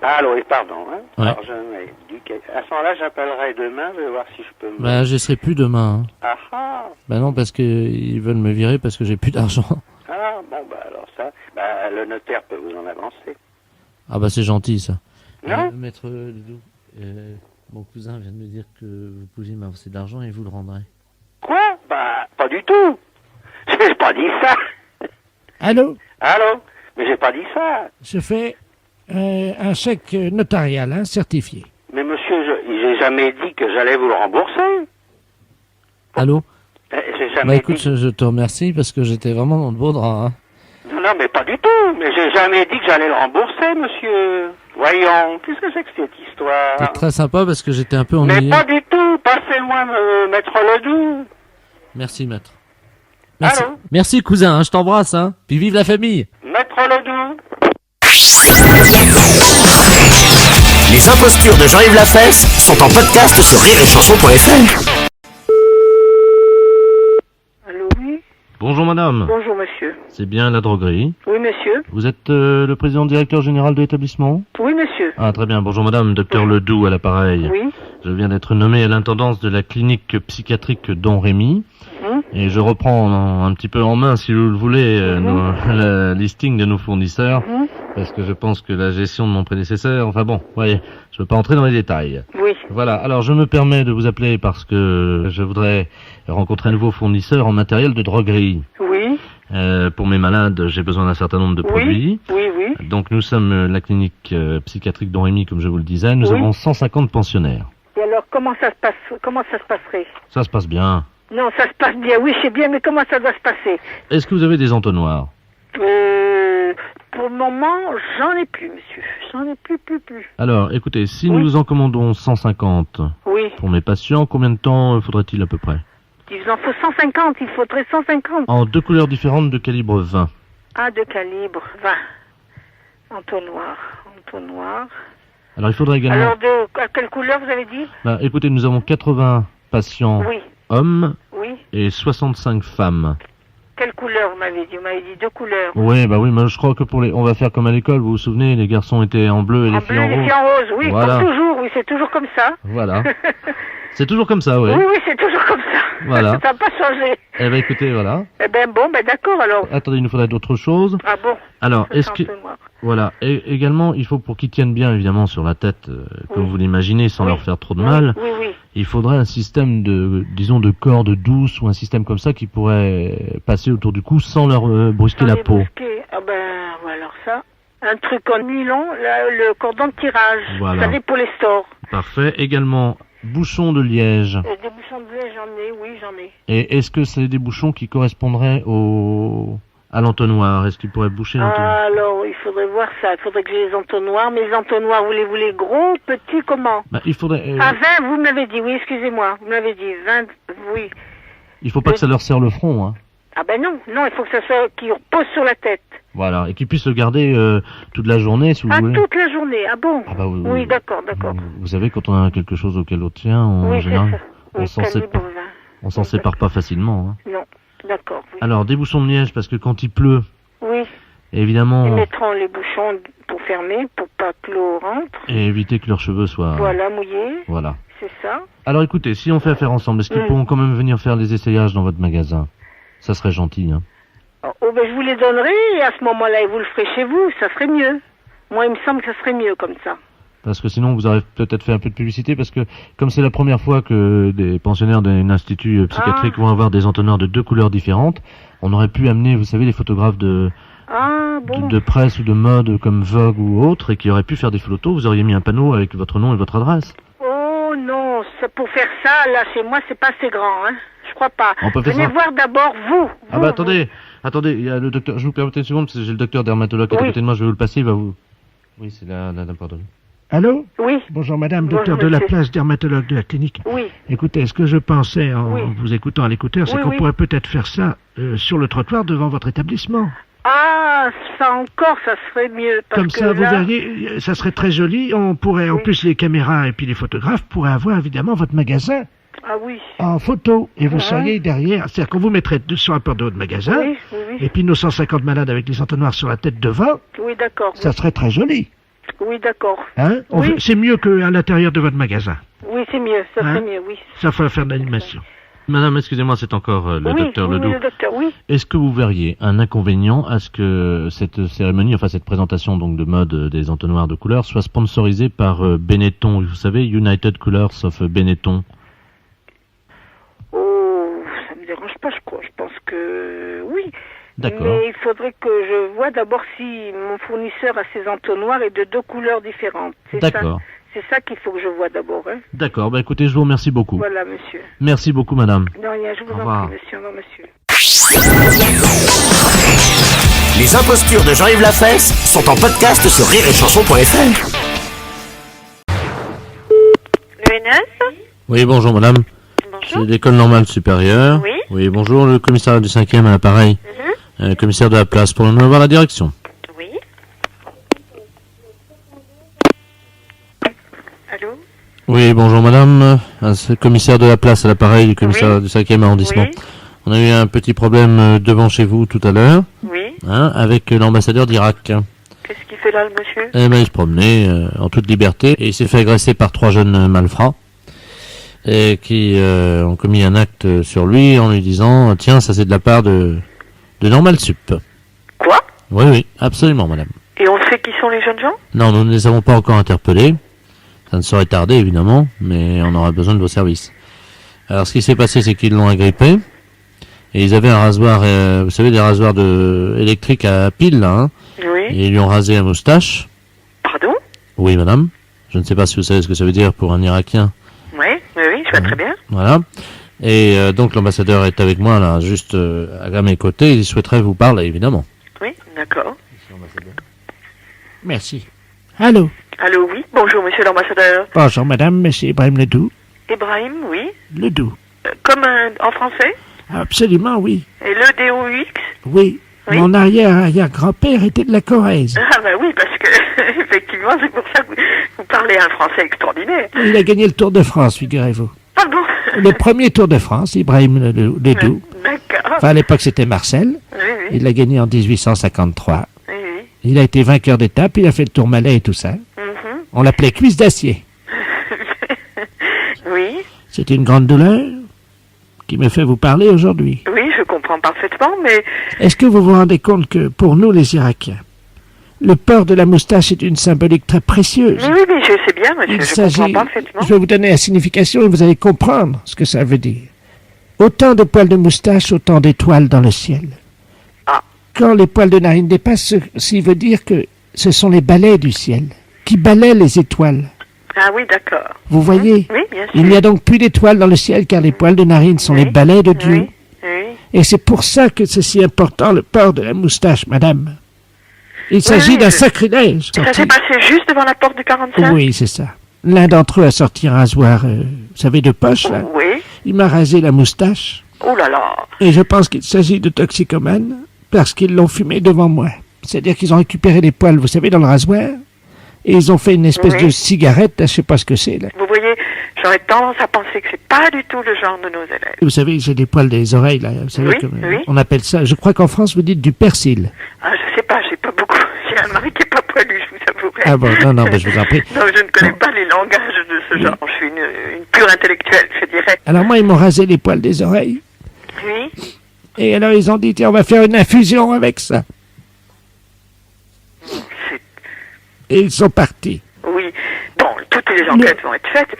Allô, et pardon. Hein. Ouais. Alors, à ce moment-là, j'appellerai demain, je vais voir si je peux me... Bah, je serai plus demain. Hein. Ah ah. Bah non, parce que ils veulent me virer parce que j'ai plus d'argent. Ah, bon, bah alors ça, bah, le notaire peut vous en avancer. Ah bah c'est gentil ça. Non Maître Ledoux, mon cousin vient de me dire que vous pouviez m'avancer de l'argent et vous le rendrez. Quoi? Bah, pas du tout. J'ai pas dit ça. Allô? Allô? Mais j'ai pas dit ça. Je fais un chèque notarial, hein, certifié. Mais monsieur, j'ai jamais dit que j'allais vous le rembourser. Allô? J'ai jamais Bah écoute, dit... je te remercie parce que j'étais vraiment dans le beau drap. Hein. Non, mais pas du tout. mais j'ai jamais dit que j'allais le rembourser, monsieur. Voyons, qu'est-ce que c'est que cette histoire? C'est très sympa parce que j'étais un peu Mais ennuyé. pas du tout, passez-moi Maître Ledoux. Merci, maître. Merci. Allô? Merci, cousin, hein, je t'embrasse, hein. Puis vive la famille. Maître Ledoux. Les impostures de Jean-Yves Lafesse sont en podcast sur rireetchanson.fr. Allô, oui. Bonjour, madame. Bonjour, monsieur. C'est bien la droguerie. Oui, monsieur. Vous êtes le président directeur général de l'établissement? Oui, monsieur. Ah, très bien. Bonjour, madame. Docteur Ledoux à l'appareil. Oui. Je viens d'être nommé à l'intendance de la clinique psychiatrique Don Rémy. Mhm. Et je reprends un petit peu en main, si vous le voulez, le listing de nos fournisseurs. Mhm. Parce que je pense que la gestion de mon prédécesseur... Enfin bon, voyez, je ne veux pas entrer dans les détails. Oui. Voilà, alors je me permets de vous appeler parce que je voudrais rencontrer un nouveau fournisseur en matériel de droguerie. Oui. Pour mes malades, j'ai besoin d'un certain nombre de produits. Oui, oui. Donc nous sommes la clinique psychiatrique Don Rémy, comme je vous le disais. Nous Oui. avons 150 pensionnaires. Et alors, comment ça se passerait? Ça se passe bien. Non, ça se passe bien. Oui, c'est bien, mais comment ça doit se passer? Est-ce que vous avez des entonnoirs? Pour le moment, j'en ai plus, monsieur. J'en ai plus. Alors, écoutez, si Oui. nous en commandons 150 Oui. pour mes patients, combien de temps faudrait-il à peu près? Il vous en faut 150. Il faudrait 150. En 2 couleurs différentes de calibre 20. Ah, de calibre 20. Entonnoir. Alors, il faudrait également... Alors, à quelle couleur vous avez dit? Bah, écoutez, nous avons 80 patients Oui. hommes Oui. et 65 femmes. Quelle couleur vous m'avez dit? Vous m'avez dit 2 couleurs. Oui, bah oui, mais je crois que on va faire comme à l'école, vous vous souvenez, les garçons étaient en bleu et les En filles bleu, en les rose. filles en rose. Oui, Voilà. comme toujours. Oui, c'est toujours comme ça. Voilà. C'est toujours comme ça, oui. Oui, c'est toujours comme ça. Voilà. Ça n'a pas changé. Eh ben écoutez, voilà. Eh ben bon, d'accord alors. Attendez, il nous faudrait d'autres choses. Ah bon? Alors, Ça, est-ce c'est que... un peu noir. Voilà. Et également, il faut pour qu'ils tiennent bien, évidemment, sur la tête, comme Oui. vous l'imaginez, sans Oui. leur faire trop de mal, Oui. il faudrait un système de, disons, de corde douce ou un système comme ça qui pourrait passer autour du cou sans leur brusquer la Sans les peau. brusquer. Ah ben, ouais, alors ça. Un truc en nylon, là, le cordon de tirage. Voilà. Vous savez, pour les stores. Parfait. Également, bouchons de liège. Des bouchons de lait, j'en ai, oui, j'en ai. Et est-ce que c'est des bouchons qui correspondraient à l'entonnoir? Est-ce qu'ils pourraient boucher l'entonnoir? Ah, alors, il faudrait voir ça. Il faudrait que j'ai les entonnoirs. Mais les entonnoirs, voulez-vous les gros, petits, comment? Bah, il faudrait... Ah, 20, vous m'avez dit, oui, excusez-moi. Vous m'avez dit 20, oui. il faut pas que ça leur serre le front, hein. Ah ben non, il faut que ça soit, qu'ils repose sur la tête. Voilà. Et qu'ils puissent le garder toute la journée, si vous Ah, voulez. toute la journée, ah bon? Ah bah oui, Oui, d'accord. Vous savez, quand on a quelque chose auquel on tient, en Oui, c'est général, ça. on Oui, s'en calibre sépare. 20. On s'en Oui, sépare pas facilement, hein. Non, d'accord, oui. Alors, des bouchons de liège, parce que quand il pleut, Oui, évidemment, ils mettront les bouchons pour fermer, pour pas que l'eau rentre. et éviter que leurs cheveux soient... Voilà, mouillés, Voilà. c'est ça. Alors écoutez, si on fait affaire ensemble, est-ce qu'ils pourront quand même venir faire les essayages dans votre magasin? Ça serait gentil, hein. Oh, ben je vous les donnerai, et à ce moment-là, vous le ferez chez vous, ça serait mieux. Moi, il me semble que ça serait mieux comme ça. Parce que sinon, vous aurez peut-être fait un peu de publicité, parce que comme c'est la première fois que des pensionnaires d'un institut psychiatrique vont avoir des entonnoirs de 2 couleurs différentes, on aurait pu amener, vous savez, les photographes de presse ou de mode comme Vogue ou autre, et qui auraient pu faire des photos. Vous auriez mis un panneau avec votre nom et votre adresse. Oh non, pour faire ça, là, chez moi, c'est pas assez grand, hein. Je crois pas. On peut faire Venez ça. voir d'abord vous. Ah bah attendez, il y a le docteur, je vous permets une seconde, parce que j'ai le docteur dermatologue qui est à Oui. côté de moi, je vais vous le passer, il va vous... Oui, c'est là, pardon. Allô? Oui. Bonjour madame, Bonjour, docteur de la monsieur. place, dermatologue de la clinique. Oui. Écoutez, ce que je pensais en Oui. vous écoutant à l'écouteur, c'est Oui, qu'on oui. pourrait peut-être faire ça sur le trottoir devant votre établissement. Ah, ça encore, ça serait mieux. Parce Comme que ça, vous là, verriez, ça serait très joli. On pourrait, en Oui. plus, les caméras et puis les photographes pourraient avoir évidemment votre magasin Ah oui. en photo. Et vous Ouais. seriez derrière. C'est-à-dire qu'on vous mettrait sur un peu de haut de magasin. Oui, oui. Et puis nos 150 malades avec les entonnoirs sur la tête devant, Oui, d'accord. ça serait très joli. Oui, d'accord. Hein? Oui. C'est mieux qu'à l'intérieur de votre magasin. Oui, c'est mieux, ça Hein? serait mieux, oui. Ça ferait faire de l'animation. Madame, excusez-moi, c'est encore le oui, docteur oui, Ledoux. le docteur, oui. Est-ce que vous verriez un inconvénient à ce que cette cérémonie, enfin cette présentation donc de mode des entonnoirs de couleurs, soit sponsorisée par Benetton, vous savez, United Colors of Benetton? Oh, ça me dérange pas, je crois. Je pense que oui. D'accord. Mais il faudrait que je vois d'abord si mon fournisseur a ses entonnoirs est de 2 couleurs différentes. C'est ça. D'accord. C'est ça qu'il faut que je vois d'abord, hein. D'accord, bah écoutez, je vous remercie beaucoup. Voilà, monsieur. Merci beaucoup, madame. Non, rien, je vous Au en revoir. prie, monsieur. Au revoir, monsieur. Les impostures de Jean-Yves Lafesse sont en podcast sur rireetchanson.fr. L'UNS. Oui, bonjour madame. Bonjour. C'est l'école normale supérieure. Oui. Oui, bonjour, le commissaire du 5e à l'appareil. Commissaire de la place, pour nous avoir la direction. Oui. Allô. Oui, bonjour madame. C'est le commissaire de la place à l'appareil du commissaire du 5e arrondissement. Oui. On a eu un petit problème devant chez vous tout à l'heure, Oui. avec l'ambassadeur d'Irak. Qu'est-ce qu'il fait là, le monsieur? Eh ben, il se promenait en toute liberté et il s'est fait agresser par 3 jeunes malfrats et qui ont commis un acte sur lui en lui disant « Tiens, ça c'est de la part de Normal Sup ». Quoi? Oui, oui, absolument madame. Et on sait qui sont les jeunes gens? Non, nous ne les avons pas encore interpellés. Ça ne saurait tarder évidemment, mais on aura besoin de vos services. Alors ce qui s'est passé, c'est qu'ils l'ont agrippé. Et ils avaient un rasoir, vous savez, des rasoirs électriques à pile, là, hein. Oui. Et ils lui ont rasé la moustache. Pardon? Oui, madame. Je ne sais pas si vous savez ce que ça veut dire pour un Irakien. Oui, je vois très bien. Voilà. Et donc l'ambassadeur est avec moi, là, juste à mes côtés. Il souhaiterait vous parler, évidemment. Oui, d'accord. Merci. Allô? Allô, oui. Bonjour, monsieur l'ambassadeur. Bonjour, madame, monsieur Ibrahim Ledoux. Ibrahim, oui. Ledoux. Comme en français? Absolument, oui. Et le DOUX? Oui. Oui. Mon arrière-grand-père était de la Corrèze. Ah bah oui, parce que effectivement, c'est pour ça que vous parlez un français extraordinaire. Il a gagné le Tour de France, figurez-vous. Ah bon? Le premier Tour de France, Ibrahim Ledoux. D'accord. Enfin, à l'époque, c'était Marcel. Oui, oui. Il l'a gagné en 1853. Oui, oui. Il a été vainqueur d'étape, il a fait le Tourmalet et tout ça. Mhm. On l'appelait Cuisse d'acier. Oui. C'est une grande douleur qui me fait vous parler aujourd'hui. Oui, je comprends parfaitement, mais Est-ce que vous vous rendez compte que, pour nous les Irakiens, le port de la moustache est une symbolique très précieuse? oui, je sais bien, monsieur, je comprends parfaitement. Je vais vous donner la signification et vous allez comprendre ce que ça veut dire. Autant de poils de moustache, autant d'étoiles dans le ciel. Ah. Quand les poils de narine dépassent, ceci veut dire que ce sont les balais du ciel qui balaient les étoiles. Ah oui, d'accord. Vous voyez? Oui, bien sûr. Il n'y a donc plus d'étoiles dans le ciel car les poils de narine sont les balais de Dieu. Oui, oui. Et c'est pour ça que c'est si important le port de la moustache, madame. Il s'agit oui, d'un je- sacrilège. Ça s'est passé juste devant la porte du 45? Oui, c'est ça. L'un d'entre eux a sorti un rasoir, vous savez, de poche, là. Oui. Il m'a rasé la moustache. Oh là là. Et je pense qu'il s'agit de toxicomanes parce qu'ils l'ont fumé devant moi. C'est-à-dire qu'ils ont récupéré les poils, vous savez, dans le rasoir. Et ils ont fait une espèce Oui. de cigarette, là, je sais pas ce que c'est, là. Vous voyez, j'aurais tendance à penser que c'est pas du tout le genre de nos élèves. Vous savez, j'ai des poils des oreilles, là. Vous savez, Oui, comme, oui. on appelle ça, je crois qu'en France, vous dites du persil. Ah, je sais pas, j'ai pas beaucoup. J'ai un mari qui est pas poilu, je vous avouerai. Ah bon, non, mais je vous en prie. Non, je ne connais pas les langages de ce genre. Je suis une pure intellectuelle, je dirais. Alors moi, ils m'ont rasé les poils des oreilles. Oui. Et alors, ils ont dit, tiens, on va faire une infusion avec ça. C'est- Et ils sont partis. Oui. Bon, toutes les enquêtes vont être faites,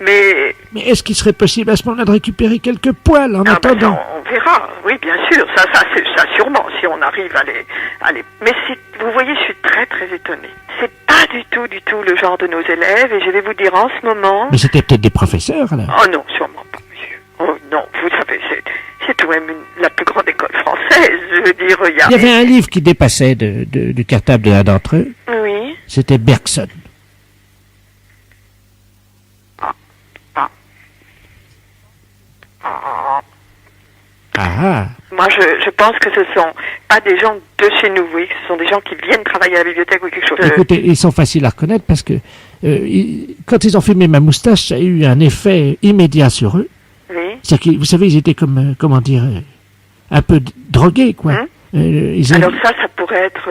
mais Mais est-ce qu'il serait possible à ce moment-là de récupérer quelques poils en ah, bah, attendant ça, on verra. Oui, bien sûr. Ça sûrement, si on arrive à les... Mais vous voyez, je suis très, très étonnée. C'est pas du tout le genre de nos élèves, et je vais vous dire en ce moment... Mais c'était peut-être des professeurs, alors. Oh non, sûrement pas, monsieur. Oh non, vous savez, c'est tout de même la plus grande école française. Je veux dire, il y a... Il y avait un livre qui dépassait du cartable de l'un d'entre eux. Oui. C'était Bergson. Ah, Moi, je pense que ce sont pas des gens de chez nous, oui, ce sont des gens qui viennent travailler à la bibliothèque ou quelque chose. écoutez, ils sont faciles à reconnaître parce que quand ils ont fumé ma moustache, ça a eu un effet immédiat sur eux. Oui. C'est-à-dire que, vous savez, ils étaient comme, comment dire, un peu drogués, quoi. Hein Ils avaient, Alors ça pourrait être...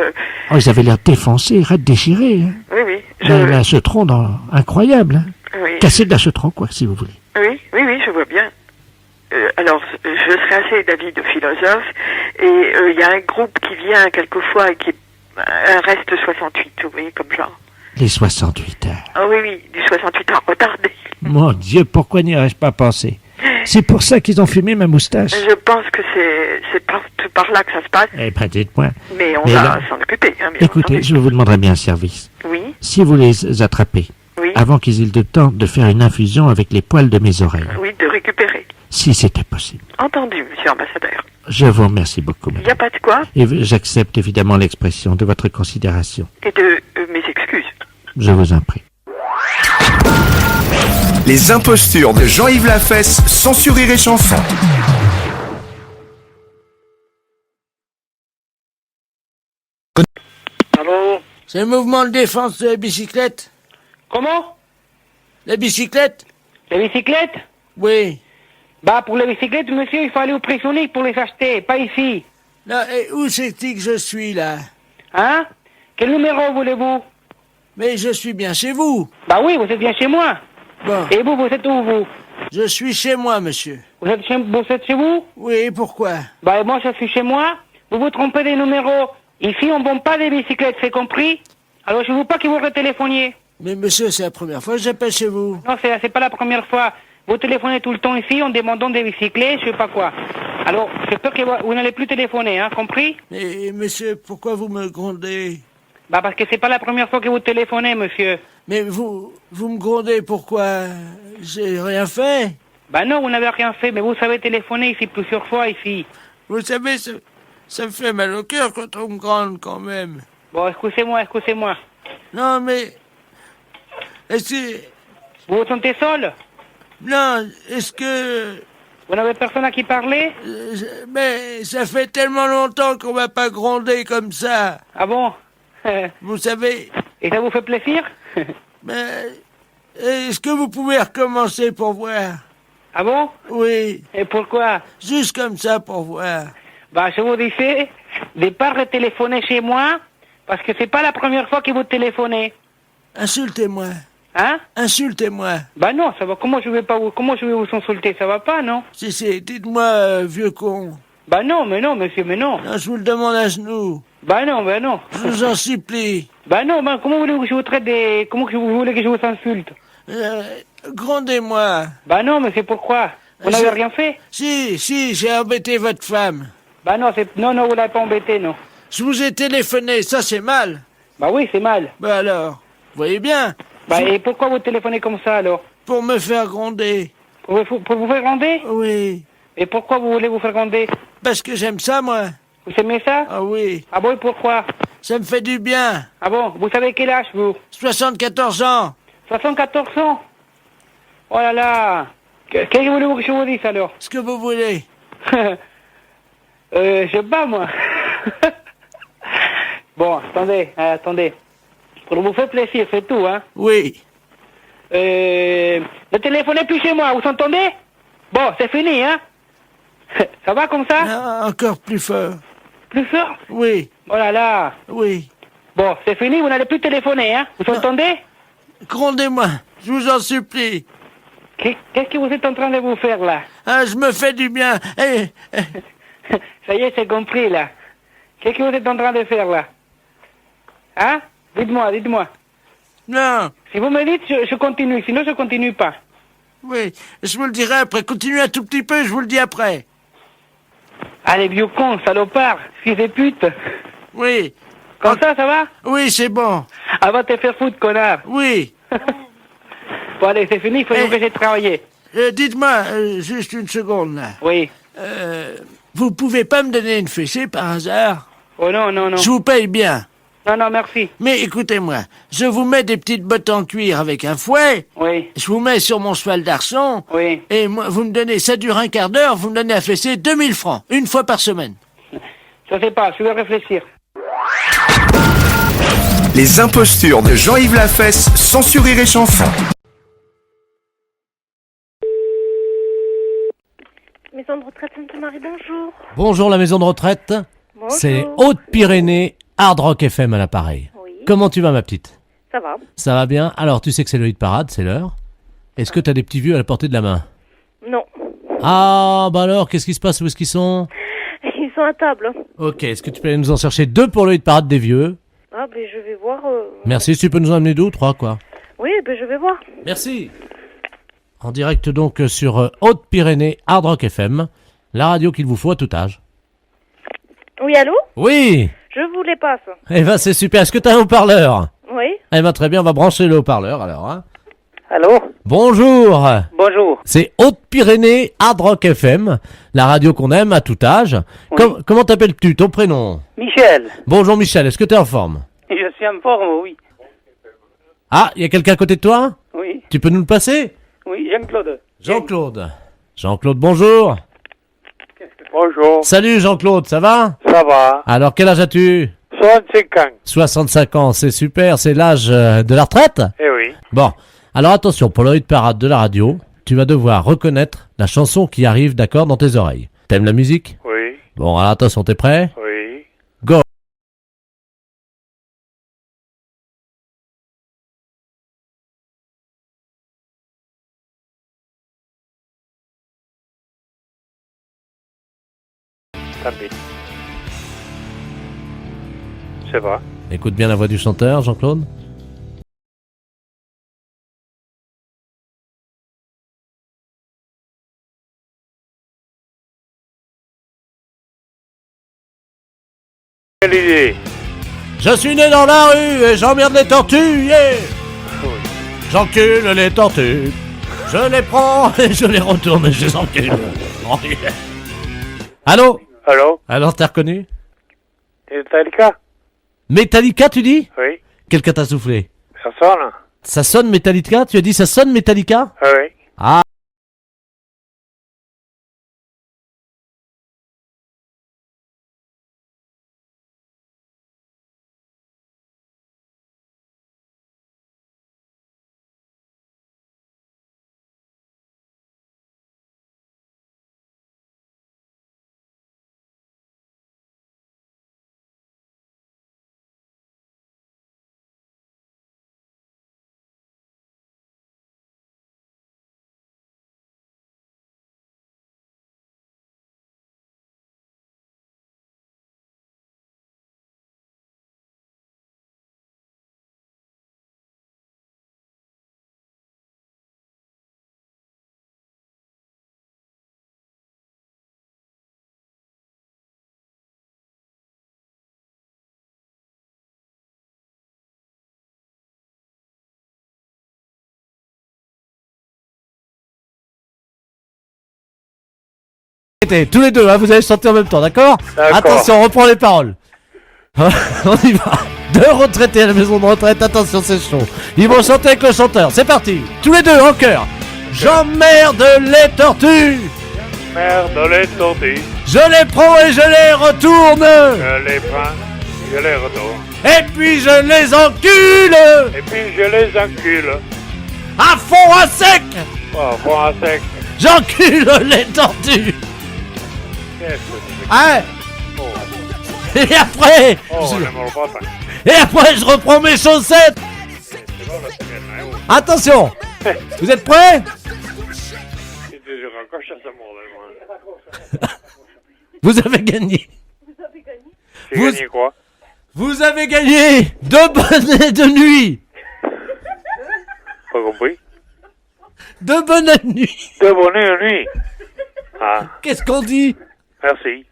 oh, ils avaient l'air défoncés, raides déchirés. Hein. oui, oui. Un chetron incroyable. Hein. Oui. Cassé de la chetron, quoi, si vous voulez. Oui, je vois bien. Alors, je serais assez d'avis de philosophe, et il y a un groupe qui vient quelquefois et qui est un reste 68, vous voyez, comme genre. Les 68 heures. Ah oui, du 68 ans retardé. Mon Dieu, pourquoi n'y aurais-je pas pensé? C'est pour ça qu'ils ont fumé ma moustache. Je pense que c'est par là que ça se passe, Eh ben, dites-moi. mais on Mais va là- s'en occuper. Hein, bien Écoutez, entendu. je vous demanderai bien un service. Oui, Si vous les attrapez, oui, avant qu'ils aient le temps de faire une infusion avec les poils de mes oreilles, oui, de récupérer. si c'était possible. Entendu, monsieur l'ambassadeur. Je vous remercie beaucoup, Il madame. n'y a pas de quoi. Et j'accepte évidemment l'expression de votre considération. Et de mes excuses. Je vous en prie. Les impostures de Jean-Yves Lafesse, sans sur Rire et Chanson. Allô? C'est le mouvement de défense de la bicyclette? Comment? La bicyclette? Les bicyclettes? Oui. Bah, pour les bicyclettes, monsieur, il faut aller au Prix pour les acheter, pas ici. Non, et où c'est-il que je suis, là? Hein? Quel numéro voulez-vous? Mais je suis bien chez vous. Bah oui, vous êtes bien chez moi. Bon, Et vous êtes où, vous? je suis chez moi, monsieur. Vous êtes chez vous? Oui, pourquoi? Bah, moi, je suis chez moi. Vous vous trompez des numéros. Ici, on ne vend pas des bicyclettes, c'est compris? Alors, je ne veux pas que vous retéléphoniez. Mais monsieur, c'est la première fois que j'appelle chez vous. Non, c'est pas la première fois. Vous téléphonez tout le temps ici en demandant des bicyclettes, je sais pas quoi. Alors, j'ai peur que vous n'allez plus téléphoner, hein, compris? Mais monsieur, pourquoi vous me grondez? Bah, parce que c'est pas la première fois que vous téléphonez, monsieur. Mais vous me grondez, pourquoi? J'ai rien fait. Bah non, vous n'avez rien fait, mais vous savez téléphoner ici plusieurs fois, ici. Vous savez, ça me fait mal au cœur quand on me gronde, quand même. Bon, excusez-moi. Non, mais... Est-ce que... Vous vous sentez seul? Non, est-ce que... Vous n'avez personne à qui parler? Mais ça fait tellement longtemps qu'on m'a pas grondé comme ça. Ah bon? Vous savez... Et ça vous fait plaisir? Mais... Est-ce que vous pouvez recommencer pour voir? Ah bon? Oui, Et pourquoi? juste comme ça pour voir. Bah, je vous disais de pas retéléphoner chez moi, parce que c'est pas la première fois que vous téléphonez. Insultez-moi. Hein? Insultez-moi. Bah non, ça va. Comment je vais vous insulter? Ça va pas, non? Si, dites-moi, vieux con. Bah non, monsieur, mais non. Non, je vous le demande à genoux. Bah non. Je vous en supplie. Bah non, comment voulez-vous que je vous traite des... Comment que vous voulez que je vous insulte? Grondez-moi. Bah non, mais c'est pourquoi? Vous n'avez rien fait? Si, j'ai embêté votre femme. Bah non, non, vous l'avez pas embêté, non. Je vous ai téléphoné, ça c'est mal. Bah oui, c'est mal. Bah alors, vous voyez bien, Bah et pourquoi vous téléphonez comme ça, alors? pour me faire gronder. Pour vous faire gronder? Oui, Et pourquoi vous voulez vous faire gronder? parce que j'aime ça, moi. Vous aimez ça? Ah oui, Ah bon, et pourquoi? ça me fait du bien. Ah bon, vous savez quel âge, vous? 74 ans. 74 ans? Oh là là! Qu'est-ce que vous voulez que je vous dise, alors? Ce que vous voulez. Je sais pas, moi. Bon, attendez. Pour vous faire plaisir, c'est tout, hein. Oui. Ne téléphonez plus chez moi, vous entendez? Bon, c'est fini, hein. Ça va comme ça? Ah, encore plus fort. Plus fort? Oui, Oh là là. oui. Bon, c'est fini, vous n'allez plus téléphoner, hein. Vous entendez? Grondez-moi, je vous en supplie. Qu'est-ce que vous êtes en train de vous faire, là? Ah, je me fais du bien. Ça y est, c'est compris, là. Qu'est-ce que vous êtes en train de faire, là? Hein? Dites-moi. Non, Si vous me dites, je continue. Sinon, je continue pas. oui, je vous le dirai après. Continuez un tout petit peu, je vous le dis après. Allez, vieux con, salopard, fils de pute. Oui, Comme ça va? oui, c'est bon. Ah, va te faire foutre, connard. Oui. Bon, allez, c'est fini, il faut que j'ai travaillé. Dites-moi, juste une seconde, là. Oui. Vous pouvez pas me donner une fessée par hasard? Oh non. Je vous paye bien. Non, merci. Mais écoutez-moi, je vous mets des petites bottes en cuir avec un fouet, Oui, je vous mets sur mon cheval d'arçon, oui. et moi, vous me donnez, ça dure un quart d'heure, vous me donnez à fesser 2000 francs, une fois par semaine. Je sais pas, je vais réfléchir. Les impostures de Jean-Yves Lafesse, sans sur Rire et Chanson. Maison de retraite Sainte-Marie, bonjour. Bonjour la maison de retraite. Bonjour. C'est Haute-Pyrénées, Hard Rock FM à l'appareil. Oui, Comment tu vas ma petite? ça va. Ça va bien? Alors tu sais que c'est le hit parade, c'est l'heure. Est-ce que t'as des petits vieux à la portée de la main? Non. Ah bah alors, qu'est-ce qui se passe? Où est-ce qu'ils sont? Ils sont à table. Ok, est-ce que tu peux aller nous en chercher 2 pour le hit parade des vieux? Ah, ben je vais voir. Merci, si tu peux nous en amener 2 ou 3 quoi. Oui, ben je vais voir. Merci. En direct donc sur Haute-Pyrénées, Hard Rock FM, la radio qu'il vous faut à tout âge. Oui, allô? Oui. Je vous les passe. Eh ben c'est super, est-ce que t'as un haut-parleur? Oui. Eh ben très bien, on va brancher le haut-parleur alors. Hein. Allô? Bonjour. Bonjour. C'est Haute-Pyrénées Hard Rock FM, la radio qu'on aime à tout âge. Oui. Comment t'appelles-tu, ton prénom? Michel. Bonjour Michel, est-ce que t'es en forme? Je suis en forme, oui. Ah, il y a quelqu'un à côté de toi? Oui. Tu peux nous le passer? Oui, Jean-Claude. Jean-Claude. Jean-Claude, bonjour. Bonjour. Salut Jean-Claude, ça va? Ça va? Alors, quel âge as-tu? 65 ans. 65 ans, c'est super, c'est l'âge de la retraite? Eh oui. Bon, alors attention, pour le hit parade de la radio, tu vas devoir reconnaître la chanson qui arrive, d'accord, dans tes oreilles. T'aimes la musique? Oui. Bon, alors attention, t'es prêt? Oui. Go! Tant pis. C'est vrai. Écoute bien la voix du chanteur, Jean-Claude. Quelle idée? Je suis né dans la rue et j'emmerde les tortues, yeah! J'encule les tortues. Je les prends et je les retourne et je les encule. Oh, yeah. Allô? Allô? Alors, t'as reconnu? Metallica? Metallica, tu dis? Oui. Quelqu'un t'a soufflé? Personne? Ça sonne Metallica? Tu as dit ça sonne Metallica? Ah oui. Ah. Tous les deux, hein, vous allez chanter en même temps, d'accord? D'accord. Attention, on reprend les paroles. On y va. Deux retraités à la maison de retraite, attention, c'est chaud. Ils vont chanter avec le chanteur, c'est parti. Tous les deux, en chœur. J'emmerde les tortues. Merde, les tortues. Je les prends et je les retourne. Je les prends, je les retourne. Et puis je les encule. Et puis je les encule. À fond, à sec. Oh, bon à sec. J'encule les tortues. Qu'est-ce que c'est? Hein? Oh, Et après, oh on n'aime pas ça. et après je reprends mes chaussettes. C'est bon, la semaine, hein, oh. Attention. Vous êtes prêts? Je raccroche à ce mot, moi. Vous avez gagné. J'ai Vous- gagné quoi? Vous avez gagné 2 bonnets de nuit. Pas compris? 2 bonnets de nuit. De bonne nuit. Ah, Qu'est-ce qu'on dit? merci.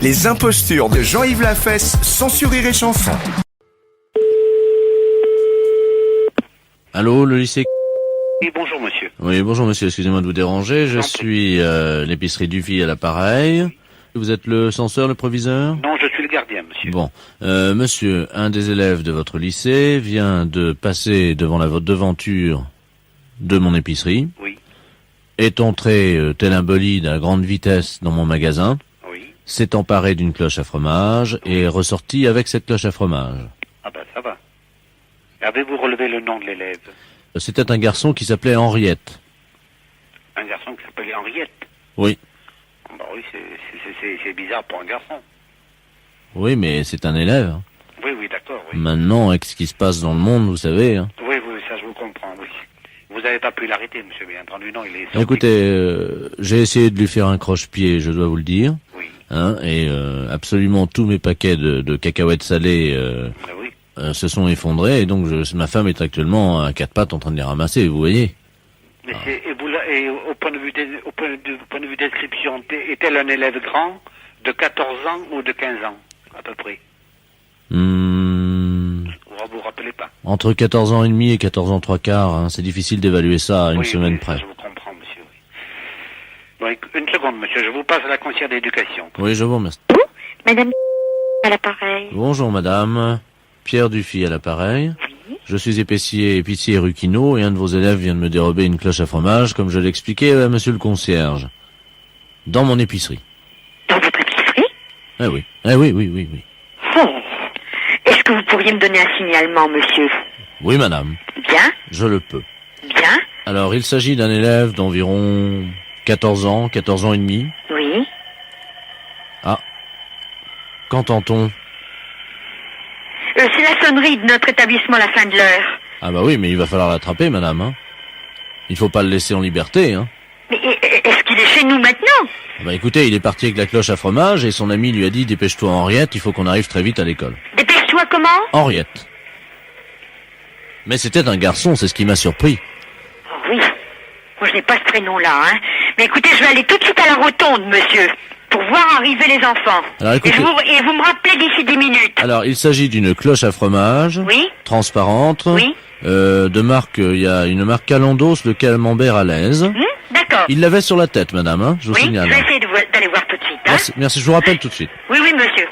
Les impostures de Jean-Yves Lafesse sont sur Rire et Chanson. Allô, le lycée? Oui, bonjour monsieur. Oui, bonjour monsieur, excusez-moi de vous déranger. Je suis l'épicerie Dufy à l'appareil. Vous êtes le censeur, le proviseur? Non, je suis le gardien, monsieur. Bon, monsieur, un des élèves de votre lycée vient de passer devant la devanture de mon épicerie. Oui. Est entré tel un bolide à grande vitesse dans mon magasin. Oui. S'est emparé d'une cloche à fromage et est ressorti avec cette cloche à fromage. Ah ben, ça va. Avez-vous relevé le nom de l'élève? C'était un garçon qui s'appelait Henriette. Un garçon qui s'appelait Henriette. Oui. Bah oui, c'est bizarre pour un garçon. Oui, mais c'est un élève. hein. Oui, oui, d'accord, oui. Maintenant, avec ce qui se passe dans le monde, vous savez. hein. Oui, oui, ça je vous comprends, oui. Vous n'avez pas pu l'arrêter, monsieur, bien entendu, non, il est sorti. Écoutez, j'ai essayé de lui faire un croche-pied, je dois vous le dire. Oui. Hein, et absolument tous mes paquets de cacahuètes salées Ah oui. se sont effondrés. Et donc, ma femme est actuellement à 4 pattes en train de les ramasser, vous voyez. Mais et au point de vue point de vue description, est-elle un élève grand de 14 ans ou de 15 ans, à peu près? Hmm, Oh, vous rappelez pas. Entre 14 ans et demi et 14 ans 3/4, hein, c'est difficile d'évaluer ça à une Oui, semaine oui, près. Je vous comprends, monsieur. Oui. Bon, une seconde, monsieur, je vous passe à la conseillère d'éducation. Oui, je vous remercie. Madame à l'appareil. Bonjour madame, Pierre Dufy à l'appareil. Je suis épicier rue Quinault et un de vos élèves vient de me dérober une cloche à fromage, comme je l'expliquais à monsieur le concierge. Dans mon épicerie. Dans votre épicerie? Eh oui, oui. Oh. Est-ce que vous pourriez me donner un signalement, monsieur? Oui madame, Bien, je le peux. bien, Alors il s'agit d'un élève d'environ 14 ans et demi. oui. Qu'entend-on? C'est la sonnerie de notre établissement à la fin de l'heure. Ah bah oui, mais il va falloir l'attraper madame, hein. Il faut pas le laisser en liberté, hein. Mais est-ce qu'il est chez nous maintenant? Ah bah écoutez, il est parti avec la cloche à fromage et son ami lui a dit dépêche-toi Henriette, il faut qu'on arrive très vite à l'école. Dépêche-toi comment? Henriette. Mais c'était un garçon, c'est ce qui m'a surpris. Oh oui. Moi, je n'ai pas ce prénom-là, hein. Mais écoutez, je vais aller tout de suite à la rotonde, monsieur, pour voir arriver les enfants. Alors écoutez, Et vous me rappelez d'ici 10 minutes. alors il s'agit d'une cloche à fromage, Oui, transparente, oui. de marque, il y a une marque Calandos, le camembert à l'aise. D'accord. Il l'avait sur la tête madame, hein, je vous Oui, signale. je vais essayer d'aller voir tout de suite, hein. Merci, je vous rappelle tout de suite. Oui, monsieur.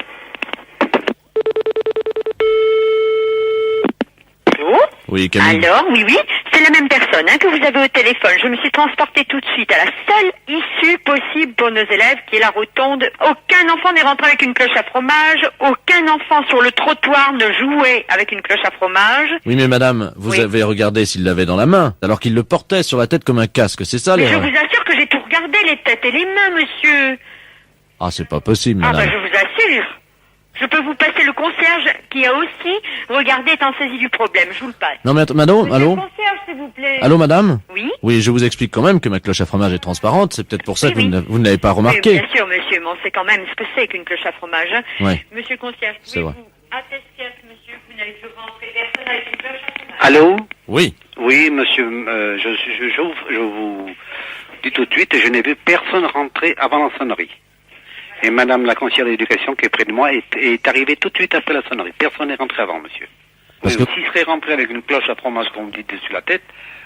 Allô? Oui, Camille. Alors, oui, c'est la même personne que vous avez au téléphone. Je me suis transportée tout de suite à la seule issue possible pour nos élèves, qui est la rotonde. Aucun enfant n'est rentré avec une cloche à fromage. Aucun enfant sur le trottoir ne jouait avec une cloche à fromage. Oui, mais madame, vous avez regardé s'il l'avait dans la main, alors qu'il le portait sur la tête comme un casque, c'est ça Mais je l'erreur? vous assure que j'ai tout regardé, les têtes et les mains, monsieur. Ah, c'est pas possible, Ah madame. je vous assure. Je peux vous passer le concierge qui a aussi regardé étant saisi du problème. Je vous le passe. Non mais allô, Monsieur allô? le concierge, s'il vous plaît. Allô madame? Oui. Oui, je vous explique quand même que ma cloche à fromage est transparente, c'est peut-être pour ça Oui, que oui. vous ne l'avez pas remarqué. Oui, bien sûr, monsieur, mais on sait quand même ce que c'est qu'une cloche à fromage. Hein. Ouais. Monsieur le concierge, C'est vrai. pouvez-vous attester à ce monsieur que vous n'avez plus rentré personne avec une cloche à fromage? Allô? Oui. Oui, monsieur, je vous dis tout de suite, je n'ai vu personne rentrer avant la sonnerie. Et madame la conseillère d'éducation qui est près de moi est arrivée tout de suite après la sonnerie. Personne n'est rentré avant, monsieur. Parce Oui, que- s'il serait rentré avec une cloche à fromage, comme vous dites, dessus la tête,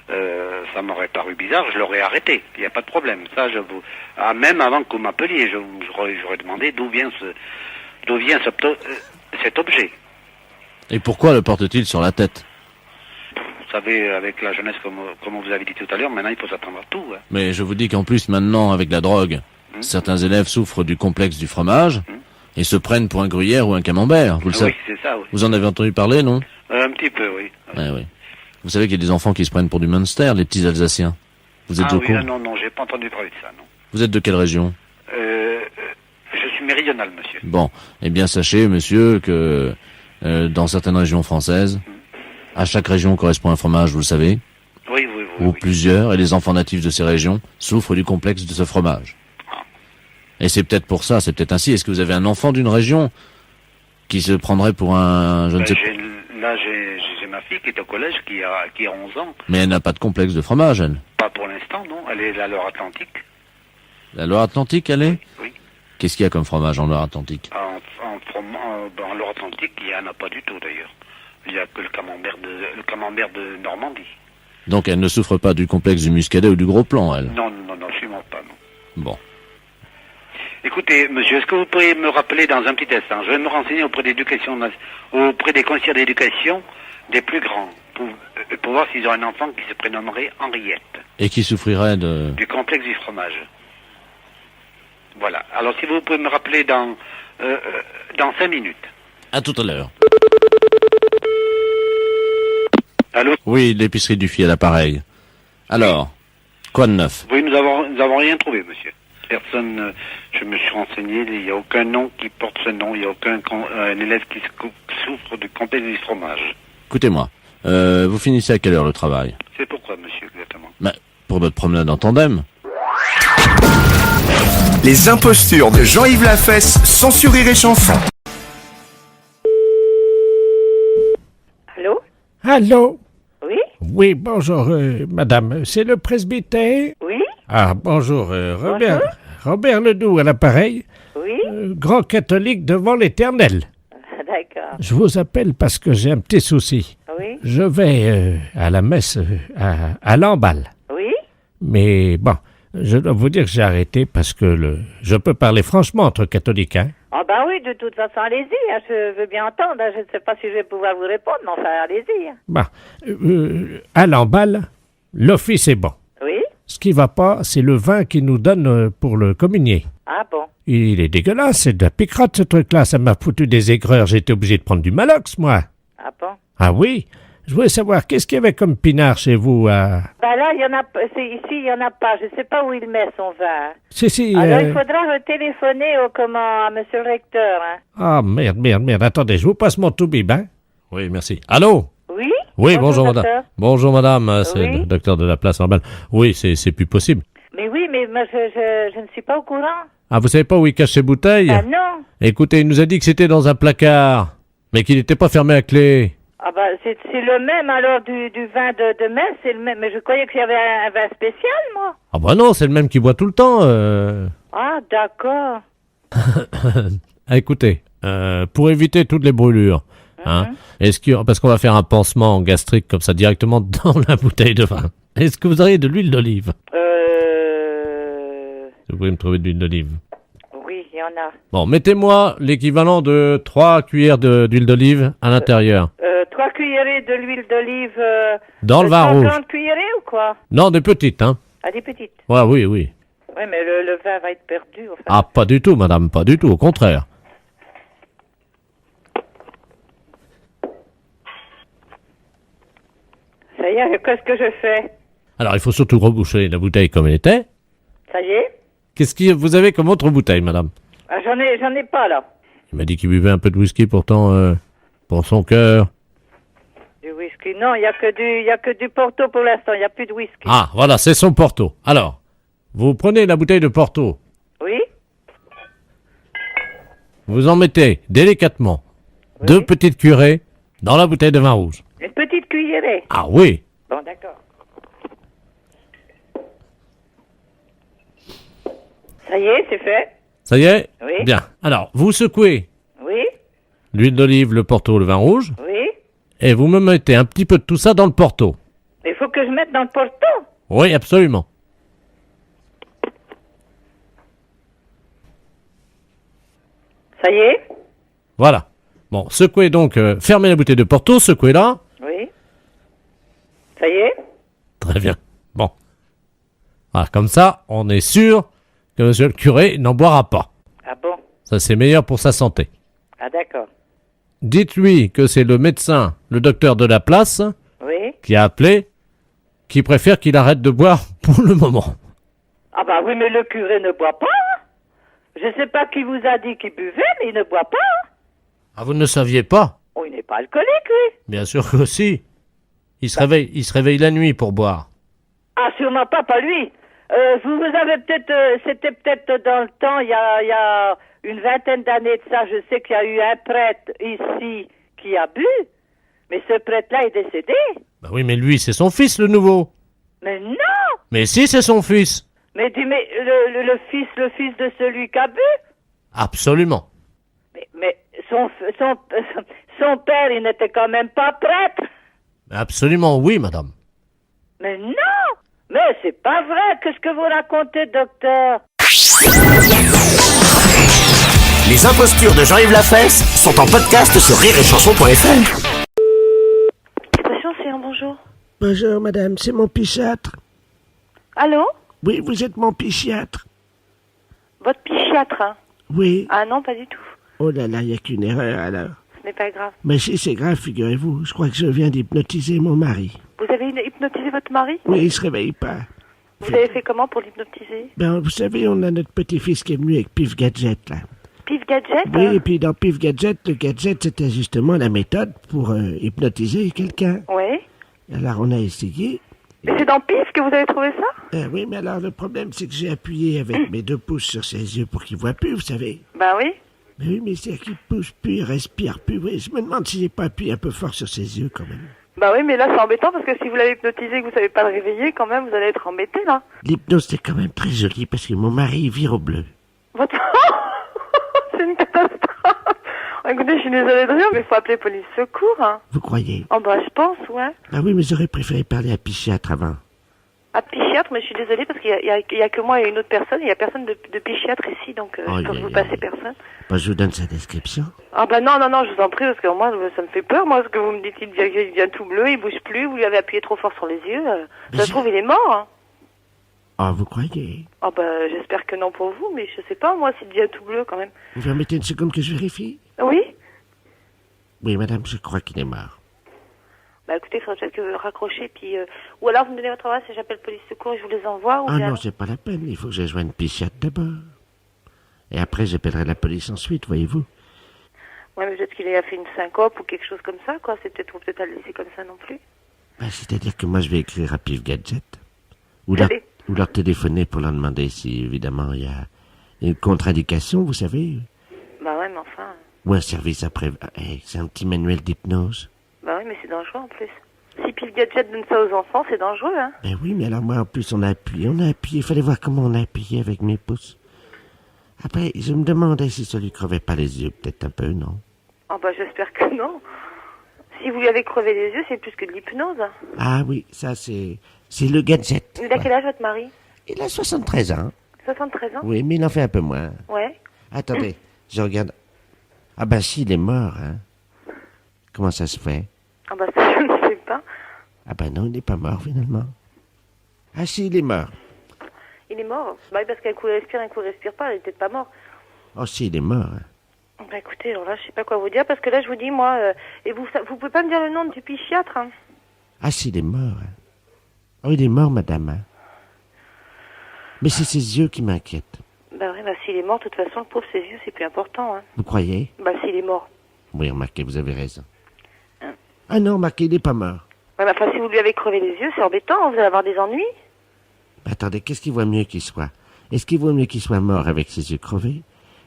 ça m'aurait paru bizarre, je l'aurais arrêté. Il n'y a pas de problème. Ça, je vous... Ah, même avant que vous m'appeliez, j'aurais demandé d'où vient cet objet. Et pourquoi le porte-t-il sur la tête? Vous savez, avec la jeunesse, comme vous avez dit tout à l'heure, maintenant il faut s'attendre à tout. Hein. Mais je vous dis qu'en plus maintenant, avec la drogue, certains élèves souffrent du complexe du fromage et se prennent pour un gruyère ou un camembert. Vous le savez. Oui, c'est ça, oui. Vous en avez entendu parler, non? Un petit peu, oui. Ouais, oui. Vous savez qu'il y a des enfants qui se prennent pour du Munster, les petits Alsaciens. Vous êtes au oui, courant? non, j'ai pas entendu parler de ça, non. Vous êtes de quelle région? Je suis méridional, monsieur. Bon, eh bien sachez, monsieur, que dans certaines régions françaises, à chaque région correspond un fromage, vous le savez, Oui. ou plusieurs, et les enfants natifs de ces régions souffrent du complexe de ce fromage. Et c'est peut-être pour ça, c'est peut-être ainsi. Est-ce que vous avez un enfant d'une région qui se prendrait pour un... je ne sais pas. Là, j'ai ma fille qui est au collège, qui a 11 ans. Mais elle n'a pas de complexe de fromage, elle. Pas pour l'instant, non. Elle est à Loire-Atlantique. La Loire-Atlantique, elle est? Oui. Qu'est-ce qu'il y a comme fromage en Loire-Atlantique? En Loire-Atlantique, il n'y en a pas du tout, d'ailleurs. Il n'y a que le camembert de Normandie. Donc elle ne souffre pas du complexe du muscadet ou du gros plan, elle? Non, sûrement pas, non. Bon. Écoutez, monsieur, est-ce que vous pourriez me rappeler dans un petit instant? Je vais me renseigner auprès des conseillers d'éducation des plus grands, pour voir s'ils ont un enfant qui se prénommerait Henriette. Et qui souffrirait de... Du complexe du fromage. Voilà. Alors, si vous pouvez me rappeler dans 5 minutes. À tout à l'heure. Allô? Oui, l'épicerie du Fiel à l'appareil. Alors, quoi de neuf? Oui, nous avons rien trouvé, monsieur. Personne, je me suis renseigné, il n'y a aucun nom qui porte ce nom, il n'y a aucun un élève qui souffre du complexe du fromage. Écoutez-moi, vous finissez à quelle heure le travail? C'est pourquoi, monsieur, exactement? Pour notre promenade en tandem. Les impostures de Jean-Yves Lafesse, sans Rire et Chanson. Allô? Allô? Oui? Oui, bonjour, madame. C'est le presbytère? Oui? Ah, bonjour, Robert Ledoux à l'appareil. Oui? Grand catholique devant l'Éternel. D'accord. ça? Je vous appelle parce que j'ai un petit souci. Oui? Je vais à la messe à Lamballe. Oui? Mais bon, je dois vous dire que j'ai arrêté parce que je peux parler franchement entre catholiques, hein. Ah ben oui, de toute façon, allez-y, hein, je veux bien entendre. Hein, je ne sais pas si je vais pouvoir vous répondre, mais enfin, allez-y. Hein. Bon, à Lamballe, l'office est bon. Oui? Ce qui va pas, c'est le vin qu'ils nous donnent pour le communier. Ah bon? Il est dégueulasse, c'est de la picrate ce truc-là, ça m'a foutu des aigreurs, j'ai été obligé de prendre du Malox, moi. Ah bon? Ah oui? Je voulais savoir, qu'est-ce qu'il y avait comme pinard chez vous à... Ben là, il y en a, ici, il y en a pas. Je sais pas où il met son vin. Si, Alors, il faudra téléphoner à monsieur le recteur, hein. Ah, merde, attendez, je vous passe mon tout-bib, hein? Oui, merci. Allô? Oui? Oui, bonjour docteur. madame. Bonjour madame, c'est Oui? le docteur de la place Lamballe. Oui, c'est plus possible. Mais oui, mais moi, je ne suis pas au courant. Ah, vous savez pas où il cache ses bouteilles? Ah non. Écoutez, il nous a dit que c'était dans un placard, mais qu'il n'était pas fermé à clé. Ah bah c'est le même alors du vin de messe, c'est le même. Mais je croyais qu'il y avait un vin spécial, moi. Ah bah non, c'est le même qui boit tout le temps. Ah d'accord. Écoutez, pour éviter toutes les brûlures, hein, parce qu'on va faire un pansement gastrique comme ça directement dans la bouteille de vin. Est-ce que vous auriez de l'huile d'olive? Vous pouvez me trouver de l'huile d'olive. Oui, il y en a. Bon, mettez-moi l'équivalent de 3 cuillères d'huile d'olive à l'intérieur. 3 cuillerées de l'huile d'olive. Dans le vin rouge. 50 cuillerées ou quoi? Non, des petites, hein. Ah, des petites. Ouais, oui. Oui, mais le vin va être perdu. Enfin. Ah, pas du tout, madame, pas du tout, au contraire. Ça y est, qu'est-ce que je fais? Alors, il faut surtout reboucher la bouteille comme elle était. Ça y est? Qu'est-ce que vous avez comme autre bouteille, madame? Ah, j'en ai pas, là. Il m'a dit qu'il buvait un peu de whisky, pourtant, pour son cœur. Du whisky? Non, il y a que du Porto pour l'instant, il n'y a plus de whisky. Ah, voilà, c'est son Porto. Alors, vous prenez la bouteille de Porto. Oui? Vous en mettez délicatement 2 petites cuillerées dans la bouteille de vin rouge. Une petite cuillerée? Ah oui. Bon, d'accord. Ça y est, c'est fait? Ça y est? Oui. Bien. Alors, vous secouez Oui? l'huile d'olive, le Porto, le vin rouge, Oui? et vous me mettez un petit peu de tout ça dans le Porto. Il faut que je mette dans le Porto? Oui, absolument. Ça y est? Voilà. Bon, secouez donc, fermez la bouteille de Porto, secouez-la. Oui? Ça y est? Très bien. Bon. Voilà, comme ça, on est sûr que monsieur le curé n'en boira pas. Ah bon? Ça, c'est meilleur pour sa santé. Ah d'accord. Dites-lui que c'est le médecin, le docteur de la place, Oui? qui a appelé, qui préfère qu'il arrête de boire pour le moment. Ah bah oui, mais le curé ne boit pas. Hein? Je sais pas qui vous a dit qu'il buvait, mais il ne boit pas. Hein? Ah, vous ne le saviez pas? Oh, il n'est pas alcoolique, lui. Bien sûr que si. Il se réveille la nuit pour boire. Ah, sûrement pas lui. Vous avez peut-être, c'était peut-être dans le temps, il y a une vingtaine d'années de ça, je sais qu'il y a eu un prêtre ici qui a bu, mais ce prêtre-là est décédé. Bah oui, mais lui, c'est son fils, le nouveau. Mais non! Mais si, c'est son fils. Mais le fils de celui qui a bu? Absolument. Mais son père, il n'était quand même pas prêtre. Absolument, oui, madame. Mais non! Mais c'est pas vrai, qu'est-ce que vous racontez, docteur? Les impostures de Jean-Yves Lafesse sont en podcast sur rireetchanson.fr. Station, c'est un bonjour. Bonjour, madame, c'est mon psychiatre. Allô? Oui, vous êtes mon psychiatre. Votre psychiatre, hein? Oui. Ah non, pas du tout. Oh là là, il n'y a qu'une erreur, alors. Ce n'est pas grave. Mais si, c'est grave, figurez-vous. Je crois que je viens d'hypnotiser mon mari. Vous avez hypnotisé votre mari? Oui, il se réveille pas. Vous avez fait comment pour l'hypnotiser? Ben, vous savez, on a notre petit-fils qui est venu avec Pif Gadget, là. Pif Gadget? Oui, et puis dans Pif Gadget, le gadget, c'était justement la méthode pour hypnotiser quelqu'un. Oui. Alors, on a essayé. Mais c'est dans Pif que vous avez trouvé ça? Oui, mais alors, le problème, c'est que j'ai appuyé avec mes 2 pouces sur ses yeux pour qu'il voit plus, vous savez. Ben oui. Mais oui, mais c'est qu'il pousse plus, il respire plus. Oui, je me demande si j'ai pas appuyé un peu fort sur ses yeux, quand même. Bah oui, mais là c'est embêtant parce que si vous l'avez hypnotisé et que vous savez pas le réveiller, quand même, vous allez être embêté là. L'hypnose, c'est quand même très joli parce que mon mari vire au bleu. Votre... c'est une catastrophe. Écoutez, je suis désolée de rire, mais il faut appeler police secours. Hein. Vous croyez? Oh bah je pense, ouais. Ah oui, mais j'aurais préféré parler à psychiatre avant. À psychiatre, mais je suis désolée parce qu'il y a que moi et une autre personne. Il y a personne de psychiatre ici, donc je peux vous passer personne. Bah, je vous donne sa description. Ah bah non, je vous en prie, parce que moi, ça me fait peur. Moi, ce que vous me dites, il devient tout bleu, il bouge plus, vous lui avez appuyé trop fort sur les yeux. Ça se trouve, il est mort. Hein. Ah, vous croyez? Ah bah j'espère que non pour vous, mais je sais pas, moi, s'il devient tout bleu quand même. Vous permettez une seconde que je vérifie? Oui? Oui, madame, je crois qu'il est mort. Bah écoutez, il faudrait peut-être que vous le raccrochez, puis... ou alors vous me donnez votre adresse et j'appelle police secours et je vous les envoie, ou Ah bien... non, c'est pas la peine, il faut que je joigne psychiatre d'abord. Et après, j'appellerai la police ensuite, voyez-vous. Ouais, mais peut-être qu'il a fait une syncope ou quelque chose comme ça, quoi. C'est peut-être, faut peut-être pas le laisser comme ça non plus. Bah, c'est-à-dire que moi, je vais écrire à Pif Gadget. Ou leur téléphoner pour leur demander si, évidemment, il y a une contre-indication, vous savez. Bah ouais, mais enfin... Ou un service après... c'est un petit manuel d'hypnose. Bah oui, mais c'est dangereux en plus. Si Pile Gadget donne ça aux enfants, c'est dangereux, hein. Ben oui, mais alors moi, en plus, on a appuyé. Il fallait voir comment on a appuyé avec mes pouces. Après, je me demandais si ça lui crevait pas les yeux, peut-être un peu, non? Ah bah j'espère que non. Si vous lui avez crevé les yeux, c'est plus que de l'hypnose. Ah oui, ça c'est le gadget. Il a quel âge votre mari? Il a 73 ans. 73 ans? Oui, mais il en fait un peu moins. Ouais. Attendez, je regarde. Ah ben si, il est mort, hein. Comment ça se fait? Ah bah ça, je ne sais pas. Ah ben non, il n'est pas mort, finalement. Ah si, il est mort. Il est mort? Bah oui, parce qu'un coup il respire, un coup il respire pas, il est peut-être pas mort. Oh si, il est mort. Hein. Bah écoutez, alors là, je sais pas quoi vous dire, parce que là, je vous dis, moi... et vous pouvez pas me dire le nom du psychiatre, hein? Ah si, il est mort. Hein. Oh, il est mort, madame. Hein. Mais c'est ses yeux qui m'inquiètent. Bah oui, bah s'il est mort, de toute façon, le pauvre, ses yeux, c'est plus important, hein. Vous croyez? Bah s'il est mort. Oui, remarquez, vous avez raison. Hein? Ah non, remarquez, il n'est pas mort. Ouais, bah enfin, si vous lui avez crevé les yeux, c'est embêtant, vous allez avoir des ennuis. Attendez, qu'est-ce qu'il vaut mieux qu'il soit? Est-ce qu'il vaut mieux qu'il soit mort avec ses yeux crevés?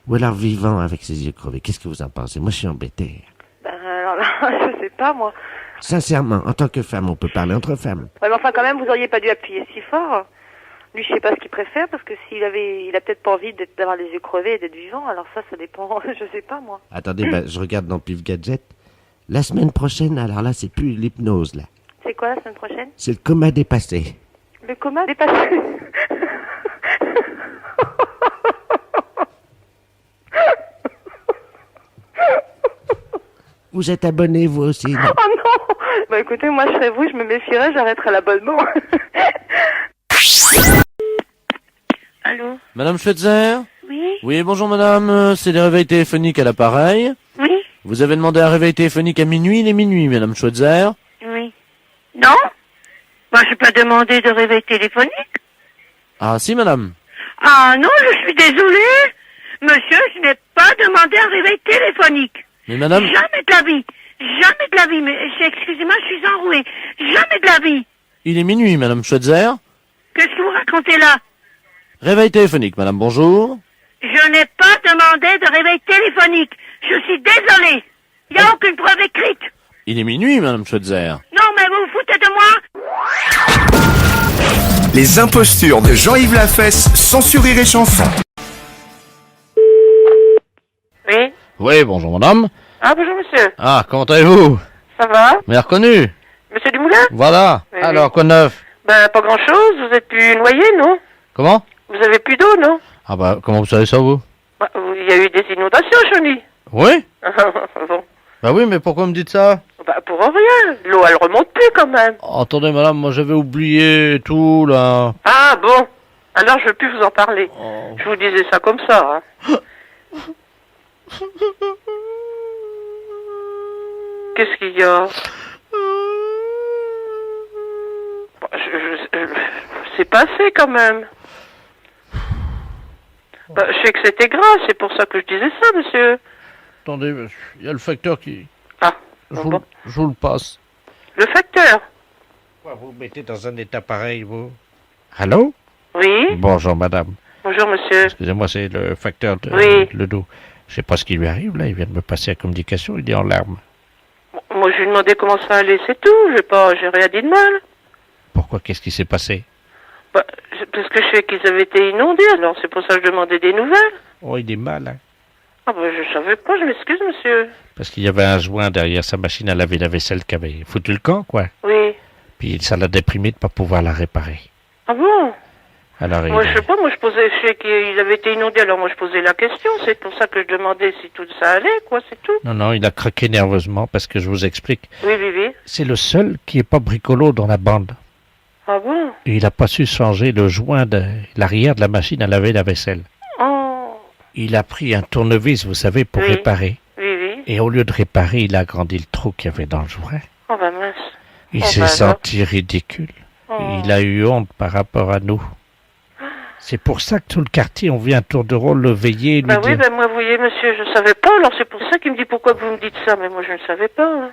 Ou alors vivant avec ses yeux crevés? Qu'est-ce que vous en pensez? Moi, je suis embêté. Ben alors là, je sais pas, moi. Sincèrement, en tant que femme, on peut parler entre femmes. Ouais, mais enfin, quand même, vous auriez pas dû appuyer si fort. Lui, je sais pas ce qu'il préfère, parce que il a peut-être pas envie d'avoir les yeux crevés et d'être vivant, alors ça dépend, je sais pas, moi. Attendez, je regarde dans Pif Gadget. La semaine prochaine, alors là, c'est plus l'hypnose, là. C'est quoi, la semaine prochaine? C'est le coma dépassé. Le coma dépassé? Vous êtes abonné, vous aussi, non? Oh non! Bah écoutez, moi je serais vous, je me méfierais, j'arrêterais l'abonnement. Allô? Madame Schweitzer? Oui? Oui, bonjour madame, c'est les réveils téléphoniques à l'appareil. Oui? Vous avez demandé un réveil téléphonique à minuit, il est minuit, madame Schweitzer. Oui. Non? Moi, j'ai pas demandé de réveil téléphonique. Ah si madame. Ah non, je suis désolée. Monsieur, je n'ai pas demandé un réveil téléphonique. Mais madame... Jamais de la vie. Jamais de la vie. Mais excusez-moi, je suis enrouée. Jamais de la vie. Il est minuit, madame Schweitzer. Qu'est-ce que vous racontez là? Réveil téléphonique, madame, bonjour. Je n'ai pas demandé de réveil téléphonique. Je suis désolée. Il n'y a aucune preuve écrite. Il est minuit, madame Schweitzer. Non, mais vous vous foutez de moi? Les impostures de Jean-Yves Lafesse, sans sourire et chanson. Oui. Oui, bonjour madame. Ah, bonjour monsieur. Ah, comment allez-vous? Ça va? M'avez reconnu? Monsieur Dumoulin? Voilà. Oui, Alors, oui. quoi de neuf? Ben, pas grand-chose. Vous êtes plus noyé, non? Comment? Vous avez plus d'eau, non? Ah bah, comment vous savez ça, vous? Bah, il y a eu des inondations, Johnny. Oui? Bon. Bah oui, mais pourquoi me dites ça? Bah, pour rien. L'eau, elle remonte plus, quand même. Oh, attendez, madame, moi j'avais oublié tout, là. Ah, bon. Alors, je ne veux plus vous en parler. Oh. Je vous disais ça comme ça, hein. Qu'est-ce qu'il y a? Bah, c'est passé, quand même. Bah, je sais que c'était grave, c'est pour ça que je disais ça, monsieur. Attendez, il y a le facteur qui... Ah, Je bon. vous le passe. Le facteur? Pourquoi vous mettez dans un état pareil, vous? Allô? Oui? Bonjour, madame. Bonjour, monsieur. Excusez-moi, c'est le facteur de Oui. le dos. Je sais pas ce qui lui arrive, là. Il vient de me passer la communication, il est en larmes. Moi, je lui ai demandé comment ça allait, c'est tout. J'ai rien dit de mal. Pourquoi? Qu'est-ce qui s'est passé? Bah, parce que je sais qu'ils avaient été inondés, alors c'est pour ça que je demandais des nouvelles. Oh, il est mal, hein. Ah ben, je savais pas, je m'excuse, monsieur. Parce qu'il y avait un joint derrière sa machine à laver la vaisselle qui avait foutu le camp, quoi. Oui. Puis ça l'a déprimé de pas pouvoir la réparer. Ah bon? Alors Moi, je sais pas, moi, je sais qu'il avait été inondé, alors moi, je posais la question. C'est pour ça que je demandais si tout ça allait, quoi, c'est tout. Non, il a craqué nerveusement parce que je vous explique. Oui. C'est le seul qui est pas bricolo dans la bande. Ah bon? Et il a pas su changer le joint de l'arrière de la machine à laver la vaisselle. Oh. Il a pris un tournevis, vous savez, pour réparer. Oui. Et au lieu de réparer, il a agrandi le trou qu'il y avait dans le joint. Oh ben mince. Il s'est senti ridicule. Il a eu honte par rapport à nous. C'est pour ça que tout le quartier, on vient à tour de rôle le veiller et lui dire... Oui, moi, vous voyez, monsieur, je savais pas, alors c'est pour ça qu'il me dit pourquoi vous me dites ça, mais moi, je ne savais pas. Hein.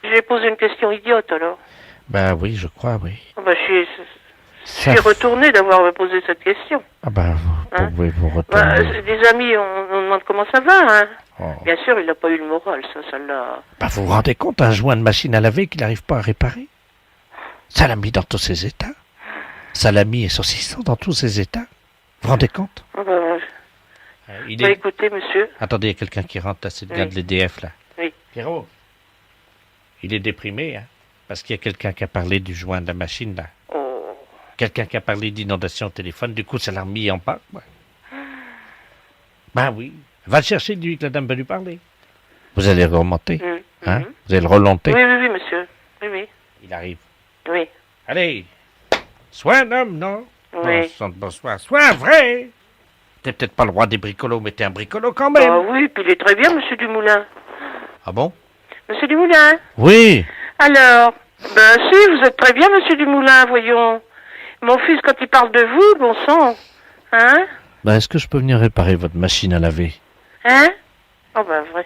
J'ai posé une question idiote, alors. Ben oui, je crois, oui. Je suis retourné d'avoir posé cette question. Ah ben, vous pouvez vous retourner. Des amis, on demande comment ça va, hein. Bien sûr, il n'a pas eu le moral, ça l'a... Ben, vous vous rendez compte, un joint de machine à laver qu'il n'arrive pas à réparer? Ça l'a mis dans tous ses états. Salami et saucisson dans tous ses états. Vous vous rendez compte? Écoutez, monsieur. Attendez, il y a quelqu'un qui rentre, là, c'est le gars de l'EDF, là. Oui. Pierrot, il est déprimé, hein, parce qu'il y a quelqu'un qui a parlé du joint de la machine, là. Oh. Quelqu'un qui a parlé d'inondation au téléphone, du coup, ça l'a remis en bas, quoi. Ben oui. Va le chercher, lui, que la dame va lui parler. Vous allez le remonter, hein? Vous allez le remonter. Oui, monsieur. Oui. Il arrive. Oui. Allez. Sois un homme, non? Oui. Bonsoir. Sois vrai. T'es peut-être pas le roi des bricolos, mais t'es un bricolo quand même. Ah oui, puis il est très bien, monsieur Dumoulin. Ah bon? Monsieur Dumoulin? Oui. Alors, si, vous êtes très bien, monsieur Dumoulin, voyons. Mon fils, quand il parle de vous, bon sang, hein? Est-ce que je peux venir réparer votre machine à laver? Hein? Oh vrai.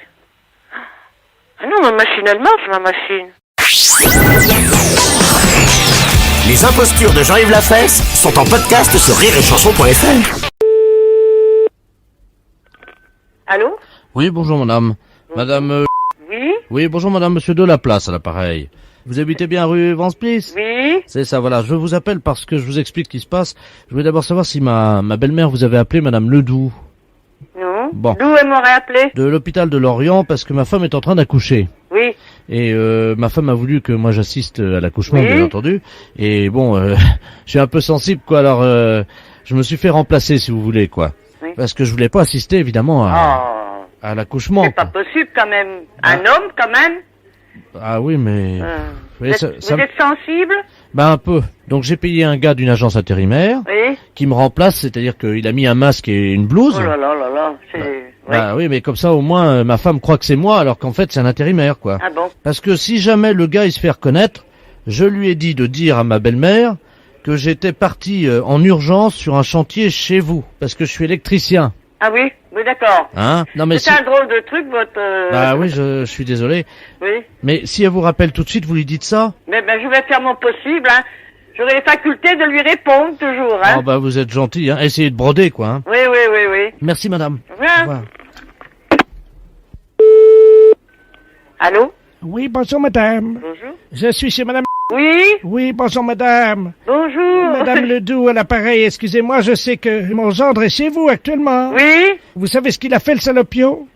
Ah non, ma machine, elle marche, ma machine. Les impostures de Jean-Yves Lafesse sont en podcast sur rireetchanson.fr. Allô? Oui, bonjour madame. Madame... Oui? Oui, bonjour madame, monsieur Delaplace à l'appareil. Vous habitez bien rue Vansplice? Oui. C'est ça, voilà. Je vous appelle parce que je vous explique ce qui se passe. Je voulais d'abord savoir si ma belle-mère vous avait appelé madame Ledoux. Non. Bon. D'où elle m'aurait appelé? De l'hôpital de Lorient parce que ma femme est en train d'accoucher. Oui. Et ma femme a voulu que moi j'assiste à l'accouchement, bien entendu. Et bon, je suis un peu sensible, quoi. Alors, je me suis fait remplacer, si vous voulez, quoi. Oui. Parce que je voulais pas assister, évidemment, à l'accouchement. C'est pas possible, quand même. Un homme, quand même. Ah oui, mais... Vous êtes sensible? Un peu. Donc j'ai payé un gars d'une agence intérimaire qui me remplace, c'est-à-dire qu'il a mis un masque et une blouse. Oh là, c'est... Oui, mais comme ça, au moins, ma femme croit que c'est moi, alors qu'en fait, c'est un intérimaire, quoi. Ah bon? Parce que si jamais le gars, il se fait reconnaître, je lui ai dit de dire à ma belle-mère que j'étais parti en urgence sur un chantier chez vous, parce que je suis électricien. Ah oui, d'accord. Hein? Non, mais c'est un drôle de truc, votre... oui, je suis désolé. Oui. Mais si elle vous rappelle tout de suite, vous lui dites ça? Mais je vais faire mon possible, hein. J'aurai les facultés de lui répondre, toujours, hein. Ah vous êtes gentil, hein. Essayez de broder, quoi, hein. Oui. Merci, madame. Au revoir. Allô? Oui, bonjour, madame. Bonjour. Je suis chez madame... Oui? Oui, bonjour, madame. Bonjour. Madame Ledoux à l'appareil, excusez-moi, je sais que mon gendre est chez vous actuellement. Oui? Vous savez ce qu'il a fait, le salopio?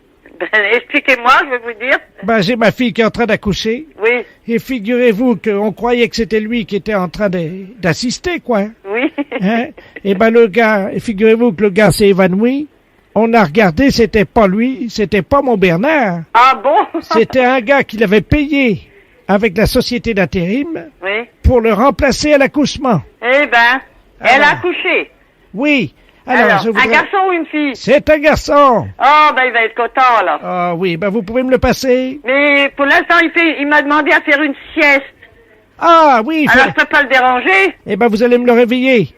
Expliquez-moi, je vais vous dire. J'ai ma fille qui est en train d'accoucher. Oui. Et figurez-vous qu'on croyait que c'était lui qui était en train d'assister, quoi. Oui. Hein? Et le gars, figurez-vous que le gars s'est évanoui. On a regardé, c'était pas lui, c'était pas mon Bernard. Ah bon? C'était un gars qui l'avait payé avec la société d'intérim pour le remplacer à l'accouchement. Elle a accouché. Oui. Alors, un garçon ou une fille? C'est un garçon. Oh, il va être content, là. Ah oui, vous pouvez me le passer. Mais pour l'instant, il m'a demandé à faire une sieste. Ah oui. Alors, je peux pas le déranger? Vous allez me le réveiller.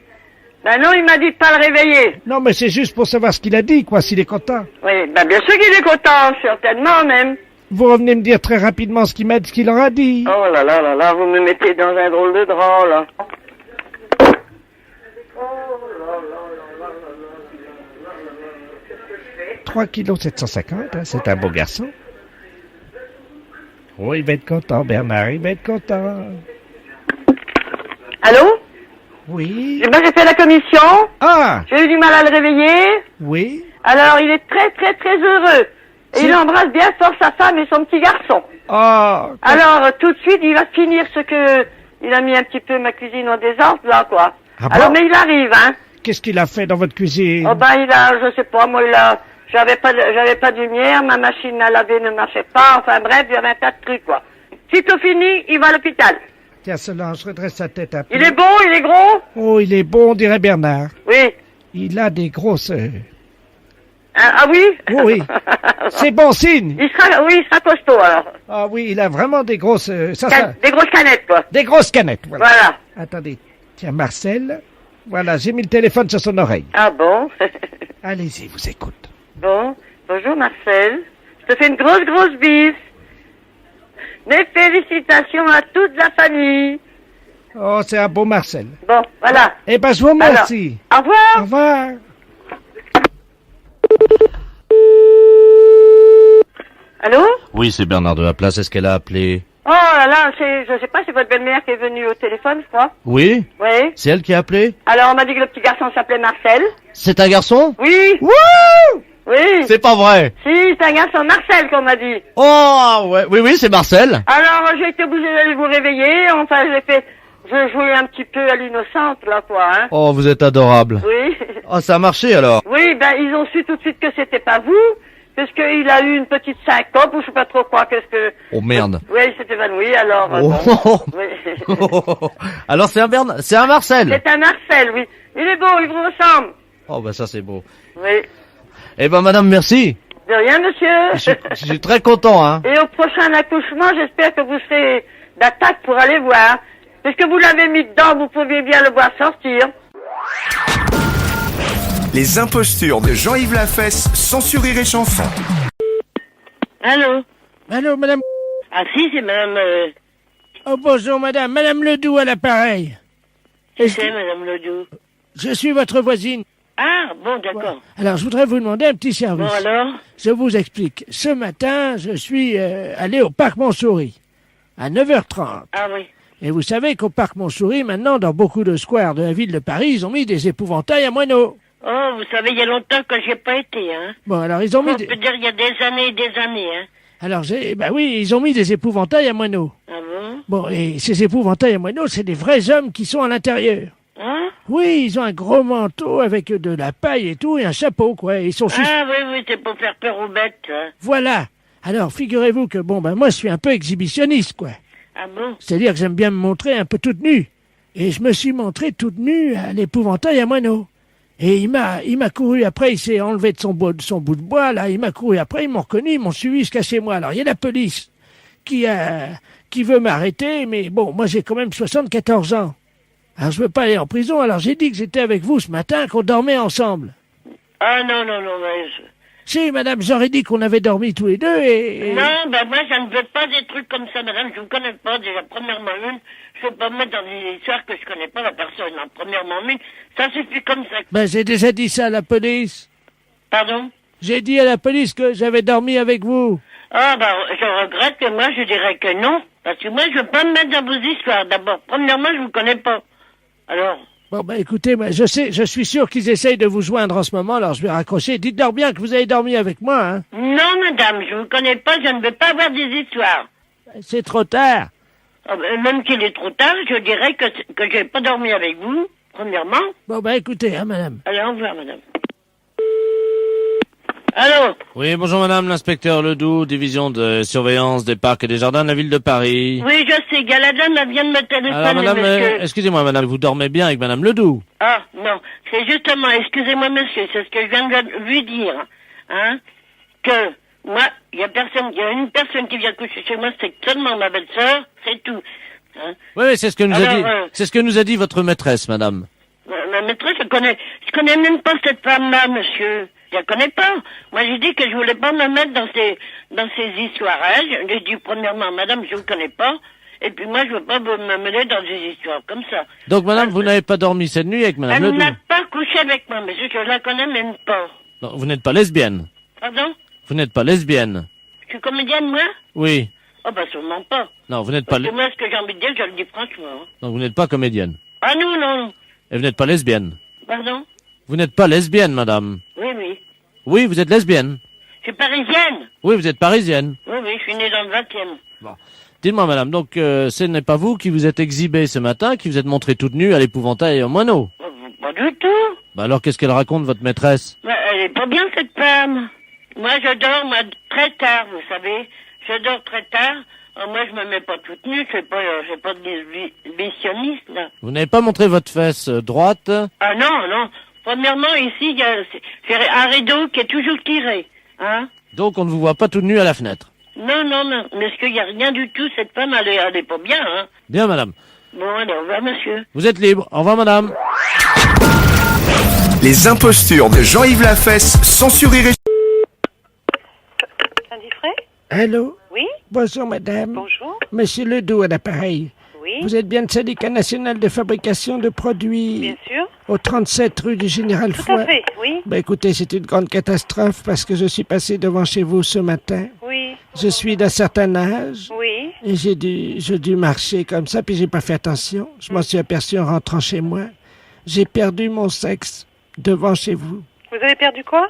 Non, il m'a dit de pas le réveiller. Non, mais c'est juste pour savoir ce qu'il a dit, quoi, s'il est content. Oui, bien sûr qu'il est content, certainement même. Vous revenez me dire très rapidement ce qu'il aura dit. Oh là, vous me mettez dans un drôle de drap, là. 3 kilos 750, hein, c'est un beau garçon. Oh, il va être content, Bernard, il va être content. Allô? Oui. J'ai fait la commission. Ah! J'ai eu du mal à le réveiller. Oui. Alors, il est très, très, très heureux. Et il embrasse bien fort sa femme et son petit garçon. Oh. Alors, tout de suite, il va finir ce que... Il a mis un petit peu ma cuisine en désordre, là, quoi. Ah bon? Alors, mais il arrive, hein. Qu'est-ce qu'il a fait dans votre cuisine? Oh, ben, il a, je sais pas, moi, j'avais pas de lumière, ma machine à laver ne marchait pas, enfin, bref, il y avait un tas de trucs, quoi. Sitôt fini, il va à l'hôpital. Tiens, Solange, redresse sa tête un peu. Il est beau, il est gros? Oh, il est bon, on dirait Bernard. Oui. Il a des grosses... Ah oui? Oui. C'est bon signe. Il sera costaud, alors. Ah oui, il a vraiment des grosses... Des grosses canettes, quoi. Des grosses canettes, voilà. Voilà. Attendez. Tiens, Marcel. Voilà, j'ai mis le téléphone sur son oreille. Ah bon? Allez-y, vous écoute. Bon. Bonjour, Marcel. Je te fais une grosse, grosse bise. Mes félicitations à toute la famille. Oh, c'est un beau Marcel. Bon, voilà. Eh ben, je vous remercie. Alors, au revoir. Au revoir. Allô? Oui, c'est Bernard de la Place. Est-ce qu'elle a appelé? Oh là là, je sais pas, c'est votre belle-mère qui est venue au téléphone, je crois. Oui? Oui. C'est elle qui a appelé? Alors, on m'a dit que le petit garçon s'appelait Marcel. C'est un garçon? Oui. Wouh! Oui. C'est pas vrai. Si, c'est un garçon, Marcel, qu'on m'a dit. Oh, ouais. Oui, c'est Marcel. Alors, j'ai été obligée d'aller vous réveiller. Enfin, je jouais un petit peu à l'innocente, là, quoi, hein. Oh, vous êtes adorable. Oui. Oh, ça a marché, alors. Oui, ben, ils ont su tout de suite que c'était pas vous, parce qu'il a eu une petite syncope, ou je sais pas trop quoi, qu'est-ce que... Oh, merde. Oui, il s'est évanoui, alors... Oh. bon. Oui. Alors, c'est un Marcel. C'est un Marcel, oui. Il est beau, il vous ressemble. Oh, bah, ça, c'est beau. Oui. Eh ben, madame, merci. De rien, monsieur. Je suis très content, hein. Et au prochain accouchement, j'espère que vous serez d'attaque pour aller voir. Puisque vous l'avez mis dedans, vous pouviez bien le voir sortir. Les impostures de Jean-Yves Lafesse, sans Rire et Chanson. Allô? Allô, madame? Ah si, c'est madame... Oh, bonjour, madame. Madame Ledoux à l'appareil. C'est madame Ledoux. Je suis votre voisine. Ah, bon, d'accord. Alors, je voudrais vous demander un petit service. Bon, alors? Je vous explique. Ce matin, je suis allé au parc Montsouris, à 9h30. Ah oui. Et vous savez qu'au parc Montsouris, maintenant, dans beaucoup de squares de la ville de Paris, ils ont mis des épouvantails à moineaux. Oh, vous savez, il y a longtemps que j'ai pas été, hein. Bon, alors, ils ont mis... On peut dire il y a des années et des années, hein. Alors, oui, ils ont mis des épouvantails à moineaux. Ah bon? Bon, et ces épouvantails à moineaux, c'est des vrais hommes qui sont à l'intérieur. Hein? Oui, ils ont un gros manteau avec de la paille et tout, et un chapeau, quoi. Ils sont Ah oui, c'est pour faire peur aux bêtes, hein. Voilà. Alors, figurez-vous que, moi, je suis un peu exhibitionniste, quoi. Ah bon? C'est-à-dire que j'aime bien me montrer un peu toute nue. Et je me suis montré toute nue à l'épouvantail à moineaux. Et il m'a couru après, il s'est enlevé de son bout de bois, là, il m'a couru après, ils m'ont reconnu, ils m'ont suivi jusqu'à chez moi. Alors, il y a la police qui veut m'arrêter, mais bon, moi, j'ai quand même 74 ans. Alors, je veux pas aller en prison, alors j'ai dit que j'étais avec vous ce matin, qu'on dormait ensemble. Ah non, mais... Si, madame, j'aurais dit qu'on avait dormi tous les deux et... Non, ben moi, je ne veux pas des trucs comme ça, madame, je ne connais pas, déjà, premièrement une, je ne veux pas me mettre dans des histoires que je connais pas la personne, hein. Premièrement une, ça suffit comme ça. Ben, j'ai déjà dit ça à la police. Pardon? J'ai dit à la police que j'avais dormi avec vous. Ah, ben, je regrette que moi, je dirais que non, parce que moi, je veux pas me mettre dans vos histoires, d'abord. Premièrement, je vous connais pas. Alors... Bon, écoutez, moi, je suis sûr qu'ils essayent de vous joindre en ce moment, alors je vais raccrocher. Dites-leur bien que vous avez dormi avec moi, hein. Non, madame, je vous connais pas, je ne veux pas avoir des histoires. C'est trop tard. Ah, même qu'il est trop tard, je dirais que j'ai pas dormi avec vous, premièrement. Bon, écoutez, hein, madame. Allez, au revoir, madame. Allô? Oui, bonjour madame, l'inspecteur Ledoux, division de surveillance des parcs et des jardins de la ville de Paris. Oui, je sais, Galadam, elle vient de me téléphoner, Alors madame, monsieur. excusez-moi madame, vous dormez bien avec madame Ledoux? Ah, non, c'est justement, excusez-moi monsieur, c'est ce que je viens de lui dire, hein, que moi, il y a une personne qui vient coucher chez moi, c'est seulement ma belle-sœur, c'est tout. Hein. Oui, c'est ce que nous a dit votre maîtresse, madame. Ma maîtresse, je connais même pas cette femme-là, monsieur. Je la connais pas. Moi, j'ai dit que je voulais pas me mettre dans ces histoires. Hein. J'ai dit, premièrement, madame, je vous connais pas. Et puis moi, je veux pas me mêler dans des histoires comme ça. Donc, madame, vous n'avez pas dormi cette nuit avec madame Ledoux? Elle n'a pas couché avec moi, monsieur. Je la connais même pas. Non, vous n'êtes pas lesbienne? Pardon? Vous n'êtes pas lesbienne? Je suis comédienne, moi? Oui. Oh, sûrement pas. Non, vous n'êtes pas... Parce que moi, ce que j'ai envie de dire, je le dis franchement. Hein. Donc, vous n'êtes pas comédienne? Ah non. Et vous n'êtes pas lesbienne? Pardon? Vous n'êtes pas lesbienne, madame? Oui. Oui, vous êtes lesbienne. Je suis parisienne. Oui, vous êtes parisienne. Oui, je suis née dans le 20e. Dites-moi, madame, donc ce n'est pas vous qui vous êtes exhibée ce matin, qui vous êtes montrée toute nue à l'épouvantail et au moineau. Pas du tout. Bah alors, qu'est-ce qu'elle raconte, votre maîtresse? Elle est pas bien, cette femme. Moi, je dors très tard, vous savez. Je dors très tard. Moi, je me mets pas toute nue. Je fais pas de l'exhibitionniste, là. Vous n'avez pas montré votre fesse droite? Ah non. Premièrement, ici, c'est un rideau qui est toujours tiré. Hein? Donc, on ne vous voit pas toute nue à la fenêtre. Non. Mais est-ce qu'il n'y a rien du tout? Cette femme, elle est pas bien, hein? Bien, madame. Bon, allez, au revoir, monsieur. Vous êtes libre. Au revoir, madame. Les impostures de Jean-Yves Lafesse, sans Rire et Indiscret? Allô? Oui? Bonjour, madame. Bonjour. Monsieur Ledoux à l'appareil. Oui? Vous êtes bien le syndicat national de fabrication de produits... Bien sûr. Au 37 rue du Général Tout Foy. à fait, oui. Ben écoutez, c'est une grande catastrophe parce que je suis passé devant chez vous ce matin. Oui. Je suis d'un certain âge. Oui. Et j'ai dû marcher comme ça, puis j'ai pas fait attention. Je m'en suis aperçu en rentrant chez moi. J'ai perdu mon sexe devant chez vous. Vous avez perdu quoi?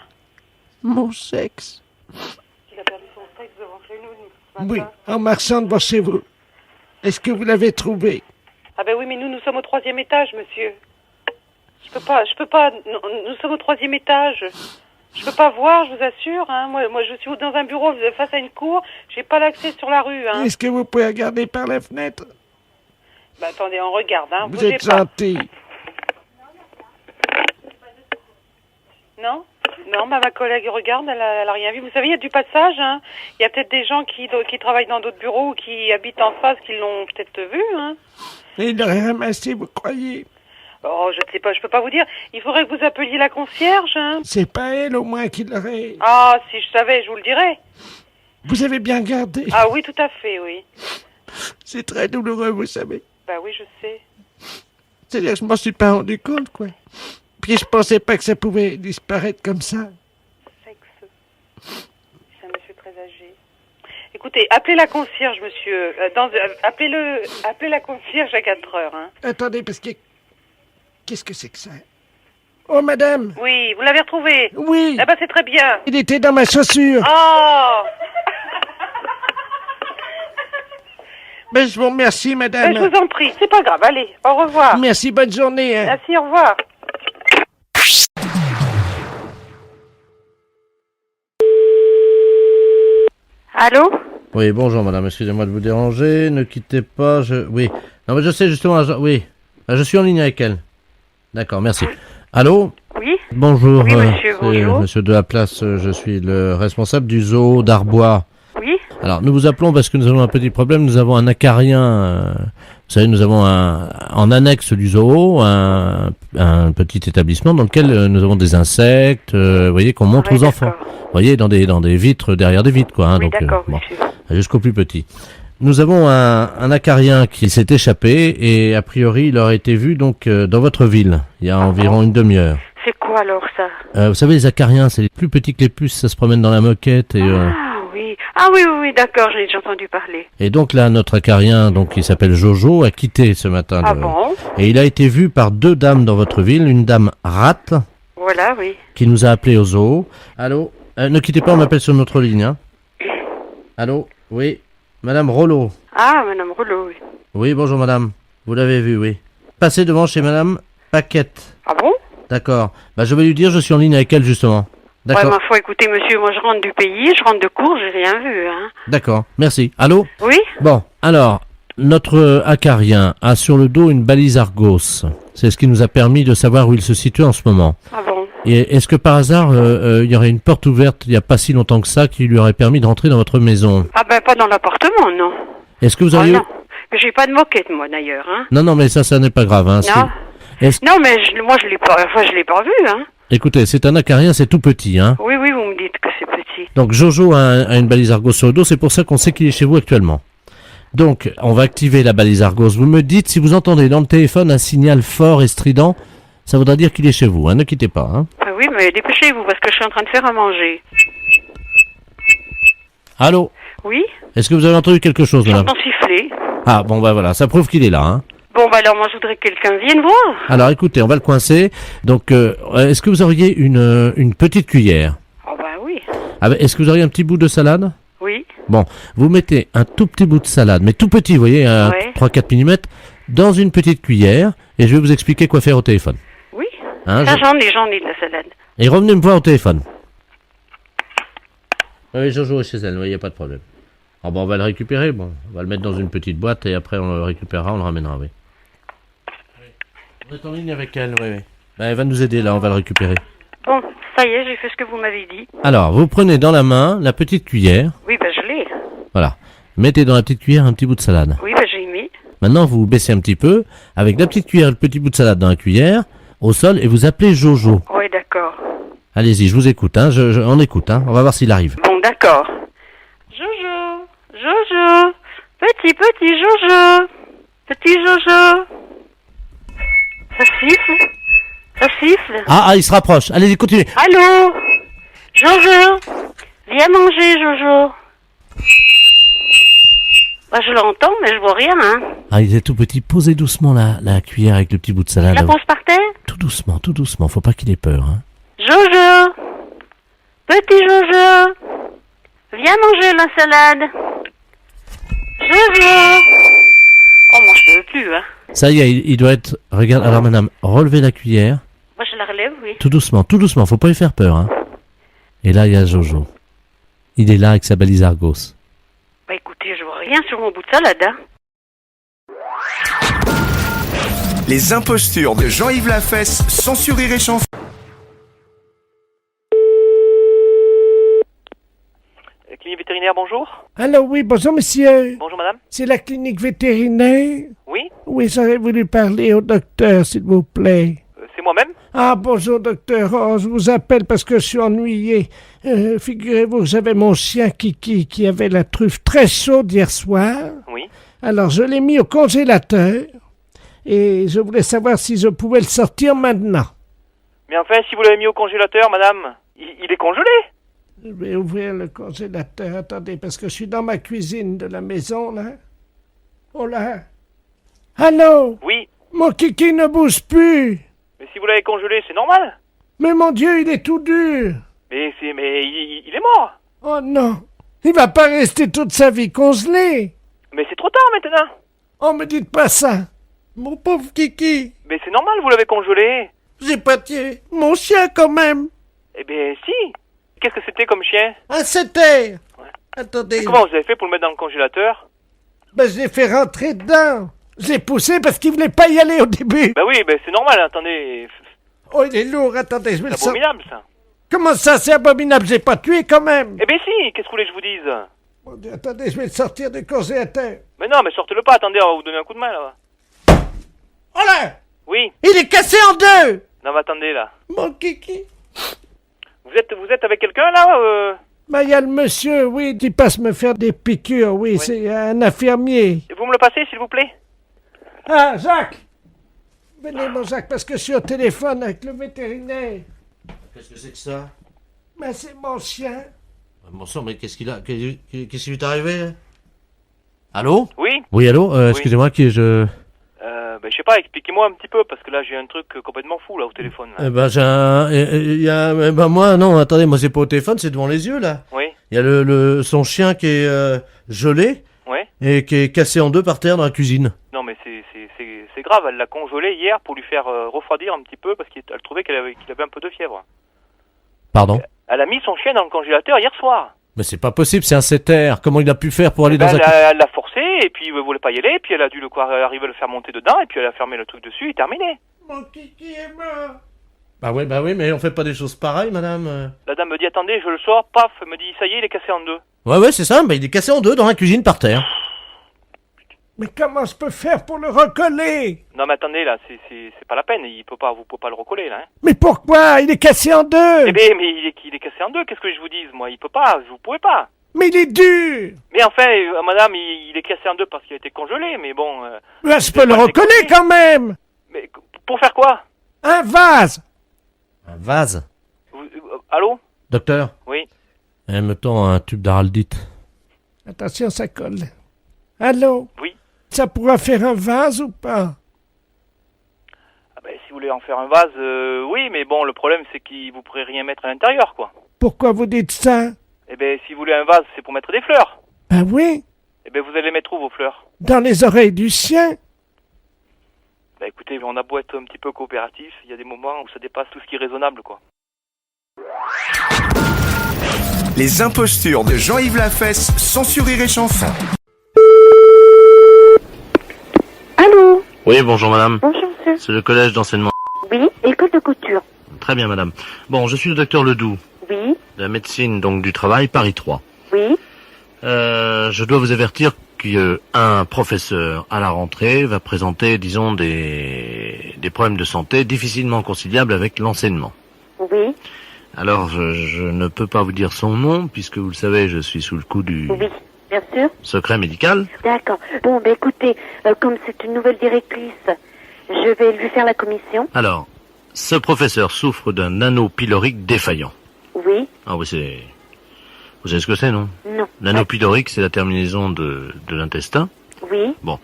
Mon sexe. Il a perdu son sexe devant chez nous. Oui, en marchant devant chez vous. Est-ce que vous l'avez trouvé? Ah ben oui, mais nous sommes au 3e étage, monsieur. Je peux pas, nous sommes au 3e étage. Je peux pas voir, je vous assure, hein. Moi, je suis dans un bureau face à une cour, j'ai pas l'accès sur la rue, hein. Est-ce que vous pouvez regarder par la fenêtre? Bah attendez, on regarde, hein. Vous Bougez êtes pas. gentil. Non, bah ma collègue regarde, elle a rien vu. Vous savez, il y a du passage, hein. Il y a peut-être des gens qui travaillent dans d'autres bureaux ou qui habitent en face, qui l'ont peut-être vu, hein. Et il l'aurait ramassé, vous croyez? Oh, je ne sais pas, je peux pas vous dire. Il faudrait que vous appeliez la concierge, hein. C'est pas elle, au moins, qui l'aurait... Ah, si je savais, je vous le dirais. Vous avez bien gardé. Ah oui, tout à fait, oui. C'est très douloureux, vous savez. Bah oui, je sais. C'est-à-dire que je m'en suis pas rendu compte, quoi. Puis je pensais pas que ça pouvait disparaître comme ça. Sexe. C'est un monsieur très âgé. Écoutez, appelez la concierge, monsieur. Appelez la concierge à 4 heures, hein. Attendez, parce que... Qu'est-ce que c'est que ça? Oh, madame! Oui, vous l'avez retrouvé? Oui! Ah bah c'est très bien. Il était dans ma chaussure. Oh! Ben, je vous remercie, madame. Ben, je vous en prie, c'est pas grave, allez, au revoir. Merci, bonne journée. Hein. Merci, au revoir. Allô? Oui, bonjour madame, excusez-moi de vous déranger, ne quittez pas, Oui, non mais je sais justement, oui, je suis en ligne avec elle. D'accord, merci. Allô? Oui? Bonjour, oui, monsieur, c'est bonjour. monsieur de la place, je suis le responsable du zoo d'Arbois. Oui? Alors, nous vous appelons parce que nous avons un petit problème, nous avons un acarien, vous savez, nous avons en annexe du zoo, un petit établissement dans lequel nous avons des insectes, vous voyez, qu'on montre aux enfants. Vous voyez, dans des vitres, derrière des vitres, quoi. Hein, oui, donc, d'accord, bon, monsieur. Jusqu'au plus petit. Nous avons un acarien qui s'est échappé et a priori il aurait été vu donc dans votre ville il y a environ une demi-heure. C'est quoi alors ça? Vous savez, les acariens, c'est les plus petits que les puces, ça se promène dans la moquette et oui, d'accord, j'ai déjà entendu parler. et donc là notre acarien, donc qui s'appelle Jojo, a quitté ce matin. Bon? Et il a été vu par 2 dames dans votre ville, une dame rate Voilà, oui. qui nous a appelé au zoo. Allô? Ne quittez pas, on appelle sur notre ligne. Hein. Allô? Oui. Madame Rollo. Ah, madame Rollo, oui. Oui, bonjour madame. Vous l'avez vu, oui. Passez devant chez madame Paquette. Ah bon? D'accord. Bah, je vais lui dire, je suis en ligne avec elle, justement. D'accord. Ouais, ma foi, écoutez, monsieur, moi je rentre du pays, je rentre de cours, j'ai rien vu, hein. D'accord, merci. Allô? Oui? Bon, alors, notre acarien a sur le dos une balise Argos. C'est ce qui nous a permis de savoir où il se situe en ce moment. Ah bon? Et est-ce que par hasard, il y aurait une porte ouverte il n'y a pas si longtemps que ça qui lui aurait permis de rentrer dans votre maison? Ah ben, pas dans l'appartement, non. Est-ce que vous auriez... non. J'ai pas de moquette, moi, d'ailleurs, hein. Non, mais ça n'est pas grave. Hein. Non. Non, mais moi, je l'ai pas vu, hein. Écoutez, c'est un acarien, c'est tout petit, hein. Oui, vous me dites que c'est petit. Donc Jojo a une balise Argos sur le dos, c'est pour ça qu'on sait qu'il est chez vous actuellement. Donc, on va activer la balise Argos. Vous me dites si vous entendez dans le téléphone un signal fort et strident, ça voudra dire qu'il est chez vous, hein. Ne quittez pas, hein. Ah oui, mais dépêchez-vous, parce que je suis en train de faire à manger. Allô? Oui? Est-ce que vous avez entendu quelque chose, madame? J'entends siffler. Ah, bon, bah voilà, ça prouve qu'il est là, hein. Bon, bah alors moi, je voudrais que quelqu'un vienne voir. Alors, écoutez, on va le coincer. Donc, est-ce que vous auriez une petite cuillère? Ah Ah, est-ce que vous auriez un petit bout de salade? Oui. Bon, vous mettez un tout petit bout de salade, mais tout petit, vous voyez, Ouais. 3-4 mm, dans une petite cuillère, et je vais vous expliquer quoi faire au téléphone. Oui. Hein, Ça, j'en ai de la salade. Et revenez me voir au téléphone. Oui, Jojo est chez elle, il n'y a pas de problème. Ah bon, on va le récupérer, bon, on va le mettre dans une petite boîte, et après on le récupérera, on le ramènera, oui. On est en ligne avec elle, oui. Ben, elle va nous aider, là, on va le récupérer. Bon, ça y est, j'ai fait ce que vous m'avez dit. Alors, vous prenez dans la main la petite cuillère, Oui, ben je l'ai. voilà. Mettez dans la petite cuillère un petit bout de salade. Oui, ben j'ai mis. Maintenant, vous baissez un petit peu, avec la petite cuillère et le petit bout de salade dans la cuillère, au sol, et vous appelez Jojo. Oui, d'accord. Allez-y, je vous écoute, hein, on écoute, hein, on va voir s'il arrive. Bon, d'accord. Jojo, Jojo, petit Jojo, petit Jojo. Ça siffle, ça siffle. Ah, il se rapproche, allez-y, continuez. Allô, Jojo, viens manger, Jojo. Bah, je l'entends, mais je vois rien, hein. Ah, il est tout petit, posez doucement la cuillère avec le petit bout de salade. La pose par terre? Tout doucement, faut pas qu'il ait peur, hein. Jojo, petit Jojo, viens manger la salade. Jojo. Oh, moi, je peux plus, hein. Ça y est, il doit être... Regarde, alors madame, relevez la cuillère. Moi, je la relève, oui. Tout doucement, faut pas lui faire peur, hein. Et là, il y a Jojo. Il est là avec sa balise Argos. Bah, écoutez, je vois rien sur mon bout de salade, hein. Les impostures de Jean-Yves Lafesse sont sur Rire et Chanson. Clinique vétérinaire, bonjour. Alors oui, bonjour monsieur. Bonjour madame. C'est la clinique vétérinaire? Oui. Oui, j'aurais voulu parler au docteur, s'il vous plaît. C'est moi-même. Ah, bonjour docteur. Oh, je vous appelle parce que je suis ennuyé. Figurez-vous que j'avais mon chien Kiki qui avait la truffe très chaude hier soir. Oui. Alors je l'ai mis au congélateur et je voulais savoir si je pouvais le sortir maintenant. Mais enfin, si vous l'avez mis au congélateur, madame, il est congelé. Je vais ouvrir le congélateur. Attendez, parce que je suis dans ma cuisine de la maison, là. Oh là. Allô? Oui. Mon Kiki ne bouge plus. Mais si vous l'avez congelé, c'est normal. Mais mon Dieu, il est tout dur. Mais il est mort. Oh non. Il va pas rester toute sa vie congelé. Mais c'est trop tard maintenant. Oh, me dites pas ça. Mon pauvre Kiki. Mais c'est normal, vous l'avez congelé. J'ai pas tué mon chien quand même. Eh bien, si. Qu'est-ce que c'était comme chien? Un setter. Ouais. Attendez. Et comment vous avez fait pour le mettre dans le congélateur? Ben, je l'ai fait rentrer dedans. Je l'ai poussé parce qu'il voulait pas y aller au début. Ben oui, ben c'est normal, attendez. Oh, il est lourd, attendez, je vais le sortir. C'est abominable, ça. Comment ça, c'est abominable? J'ai pas tué quand même. Eh ben si, qu'est-ce que vous voulez que je vous dise? Mon Dieu, attendez, je vais le sortir du congélateur. Mais non, mais sortez-le pas, attendez, on va vous donner un coup de main, là. Oh là! Oui. Il est cassé en deux! Non, mais attendez, là. Mon Kiki. Vous êtes avec quelqu'un, là Ben, il y a le monsieur, oui, qui passe me faire des piqûres, oui. C'est un infirmier. Vous me le passez, s'il vous plaît? Ah, Jacques! Venez, mon Jacques, parce que je suis au téléphone avec le vétérinaire. Qu'est-ce que c'est que ça? Ben, c'est mon chien. Bon sang, mais qu'est-ce qu'il a? Qu'est-ce qui lui est arrivé? Allô? Oui? Oui, allô? Excusez-moi, Ben, je sais pas, expliquez-moi un petit peu, parce que là, j'ai un truc complètement fou, là, au téléphone. Là. Eh ben, moi, non, attendez, moi, c'est pas au téléphone, c'est devant les yeux, là. Oui. Il y a son chien qui est gelé. Ouais. Et qui est cassé en deux par terre dans la cuisine. Non, mais c'est grave, elle l'a congelé hier pour lui faire refroidir un petit peu, parce qu'elle trouvait qu'il avait un peu de fièvre. Pardon? Elle a mis son chien dans le congélateur hier soir. Mais c'est pas possible, c'est un setter. Comment il a pu faire pour aller dans un... Elle l'a forcé, et puis il voulait pas y aller, puis elle a dû arriver à le faire monter dedans, et puis elle a fermé le truc dessus, et terminé. Mon Kiki est mort. Bah oui, mais on fait pas des choses pareilles, madame. La dame me dit, attendez, je le sors, paf, elle me dit, ça y est, il est cassé en deux. Ouais, c'est ça, il est cassé en deux dans la cuisine par terre. Mais comment je peux faire pour le recoller? Non, mais attendez, là, c'est pas la peine, vous pouvez pas le recoller, là. Hein. Mais pourquoi? Il est cassé en deux. Eh bien, mais il est cassé en deux, qu'est-ce que je vous dise, moi? Il peut pas, vous pouvez pas. Mais il est dur. Mais enfin, madame, il est cassé en deux parce qu'il a été congelé, mais bon... Là, je peux le recoller quand même. Mais pour faire quoi? Un vase. Un vase? Allô? Docteur? Oui. Elle me tend un tube d'araldite. Attention, ça colle. Allô? Oui. Ça pourra faire un vase ou pas? Ah ben, si vous voulez en faire un vase, oui, mais bon, le problème, c'est que vous pourrez rien mettre à l'intérieur, quoi. Pourquoi vous dites ça? Eh ben, si vous voulez un vase, c'est pour mettre des fleurs. Ben oui, Eh ben, vous allez les mettre où, vos fleurs? dans les oreilles du sien. Bah écoutez, on a beau être un petit peu coopératif, il y a des moments où ça dépasse tout ce qui est raisonnable, quoi. Les impostures de Jean-Yves Lafesse, sans Sur Rire et Chanson. Allô? Oui, bonjour madame. Bonjour, monsieur. C'est le collège d'enseignement. Oui, école de couture. Très bien madame. Bon, je suis le docteur Ledoux, Oui, de la médecine donc du travail, Paris 3. oui. Je dois vous avertir qu'un professeur à la rentrée va présenter, disons, des problèmes de santé difficilement conciliables avec l'enseignement. Oui, Alors, je ne peux pas vous dire son nom, puisque vous le savez, je suis sous le coup du oui, bien sûr. secret médical. D'accord. Bon, ben écoutez, comme c'est une nouvelle directrice, je vais lui faire la commission. Alors, ce professeur souffre d'un anneau pylorique défaillant. Oui, Ah oui, c'est... Vous savez ce que c'est, non? non. L'anneau pylorique, c'est la terminaison de l'intestin. Oui, Bon,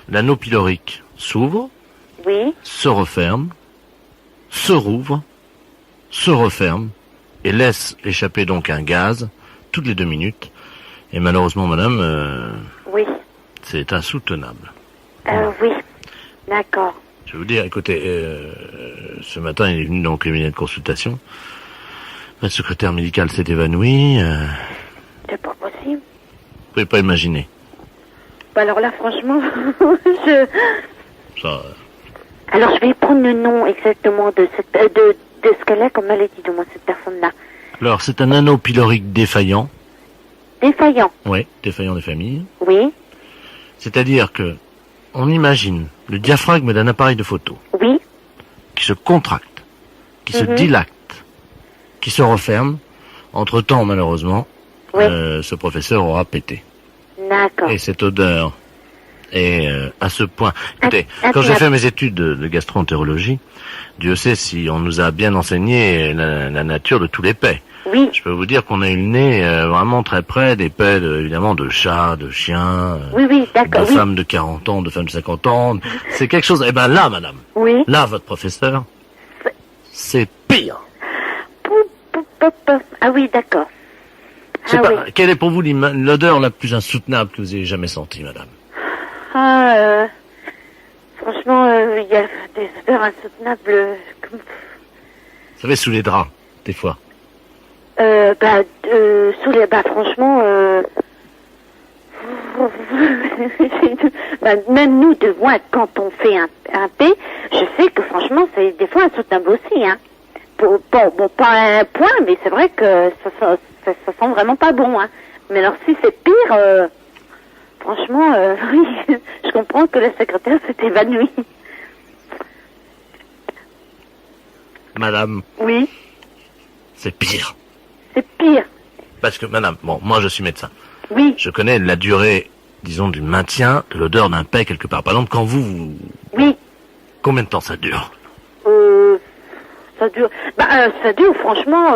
l'anneau pylorique s'ouvre, oui, se referme, se rouvre, se referme, et laisse échapper donc un gaz toutes les 2 minutes. Et malheureusement, madame, oui, c'est insoutenable. oui. D'accord. Je vais vous dire, écoutez, ce matin, il est venu dans le cabinet de consultation. Le secrétaire médical s'est évanoui. C'est pas possible. Vous pouvez pas imaginer. Bah alors là, franchement, Ça, Alors, je vais prendre le nom exactement de cette, de ce qu'elle a comme maladie, de moi, cette personne-là. Alors, c'est un anneau pylorique défaillant. Défaillant. Oui, défaillant des familles. Oui, C'est-à-dire que on imagine le diaphragme d'un appareil de photo. Oui. Qui se contracte, qui se Mhm. dilate, qui se referme. Entre-temps, malheureusement, ce professeur aura pété. d'accord. Et cette odeur est à ce point. Écoutez, Ah, quand j'ai ah, fait mes études de gastroentérologie, Dieu sait si on nous a bien enseigné la nature de tous les paix. Oui. Je peux vous dire qu'on a eu le nez vraiment très près des paix, évidemment, de chats, de chiens, Oui, d'accord, de oui. femmes de 40 ans, de femmes de 50 ans. C'est quelque chose... Eh ben là, madame, Oui. là, votre professeur, c'est pire. Ah oui, d'accord. C'est Ah pas... oui. Quelle est pour vous l'odeur la plus insoutenable que vous ayez jamais sentie, madame? Franchement, il y a des odeurs insoutenables. Vous savez, sous les draps, des fois. Sous les... franchement, même nous, de moi, quand on fait un P, je sais que franchement, c'est des fois insoutenable aussi, hein. Bon, pas un point, mais c'est vrai que ça sent vraiment pas bon, hein. Mais alors, si c'est pire, franchement, oui, je comprends que la secrétaire s'est évanouie. Madame, Oui, c'est pire. c'est pire. Parce que, madame, bon, moi je suis médecin. Oui. Je connais la durée, disons, du maintien de l'odeur d'un paix quelque part. Par exemple, quand vous... Oui. Combien de temps ça dure? Ça dure franchement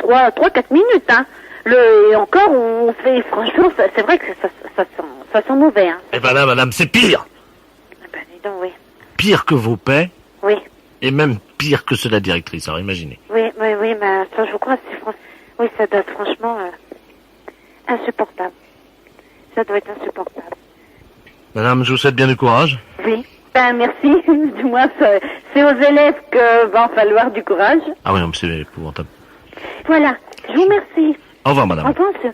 3-4 minutes, hein. Et encore, on fait, franchement, c'est vrai que ça sent mauvais, hein. Eh ben là, madame, c'est pire. Dis donc, oui. Pire que vos paix, Oui, et même pire que ceux de la directrice, alors imaginez. oui, mais ça, je crois, oui, ça doit être franchement insupportable. Ça doit être insupportable. Madame, je vous souhaite bien du courage. Oui. Merci. Du moins, c'est aux élèves que va en falloir du courage. Ah oui, non, mais c'est épouvantable. Voilà. Je vous remercie. Au revoir, madame. Au revoir, monsieur.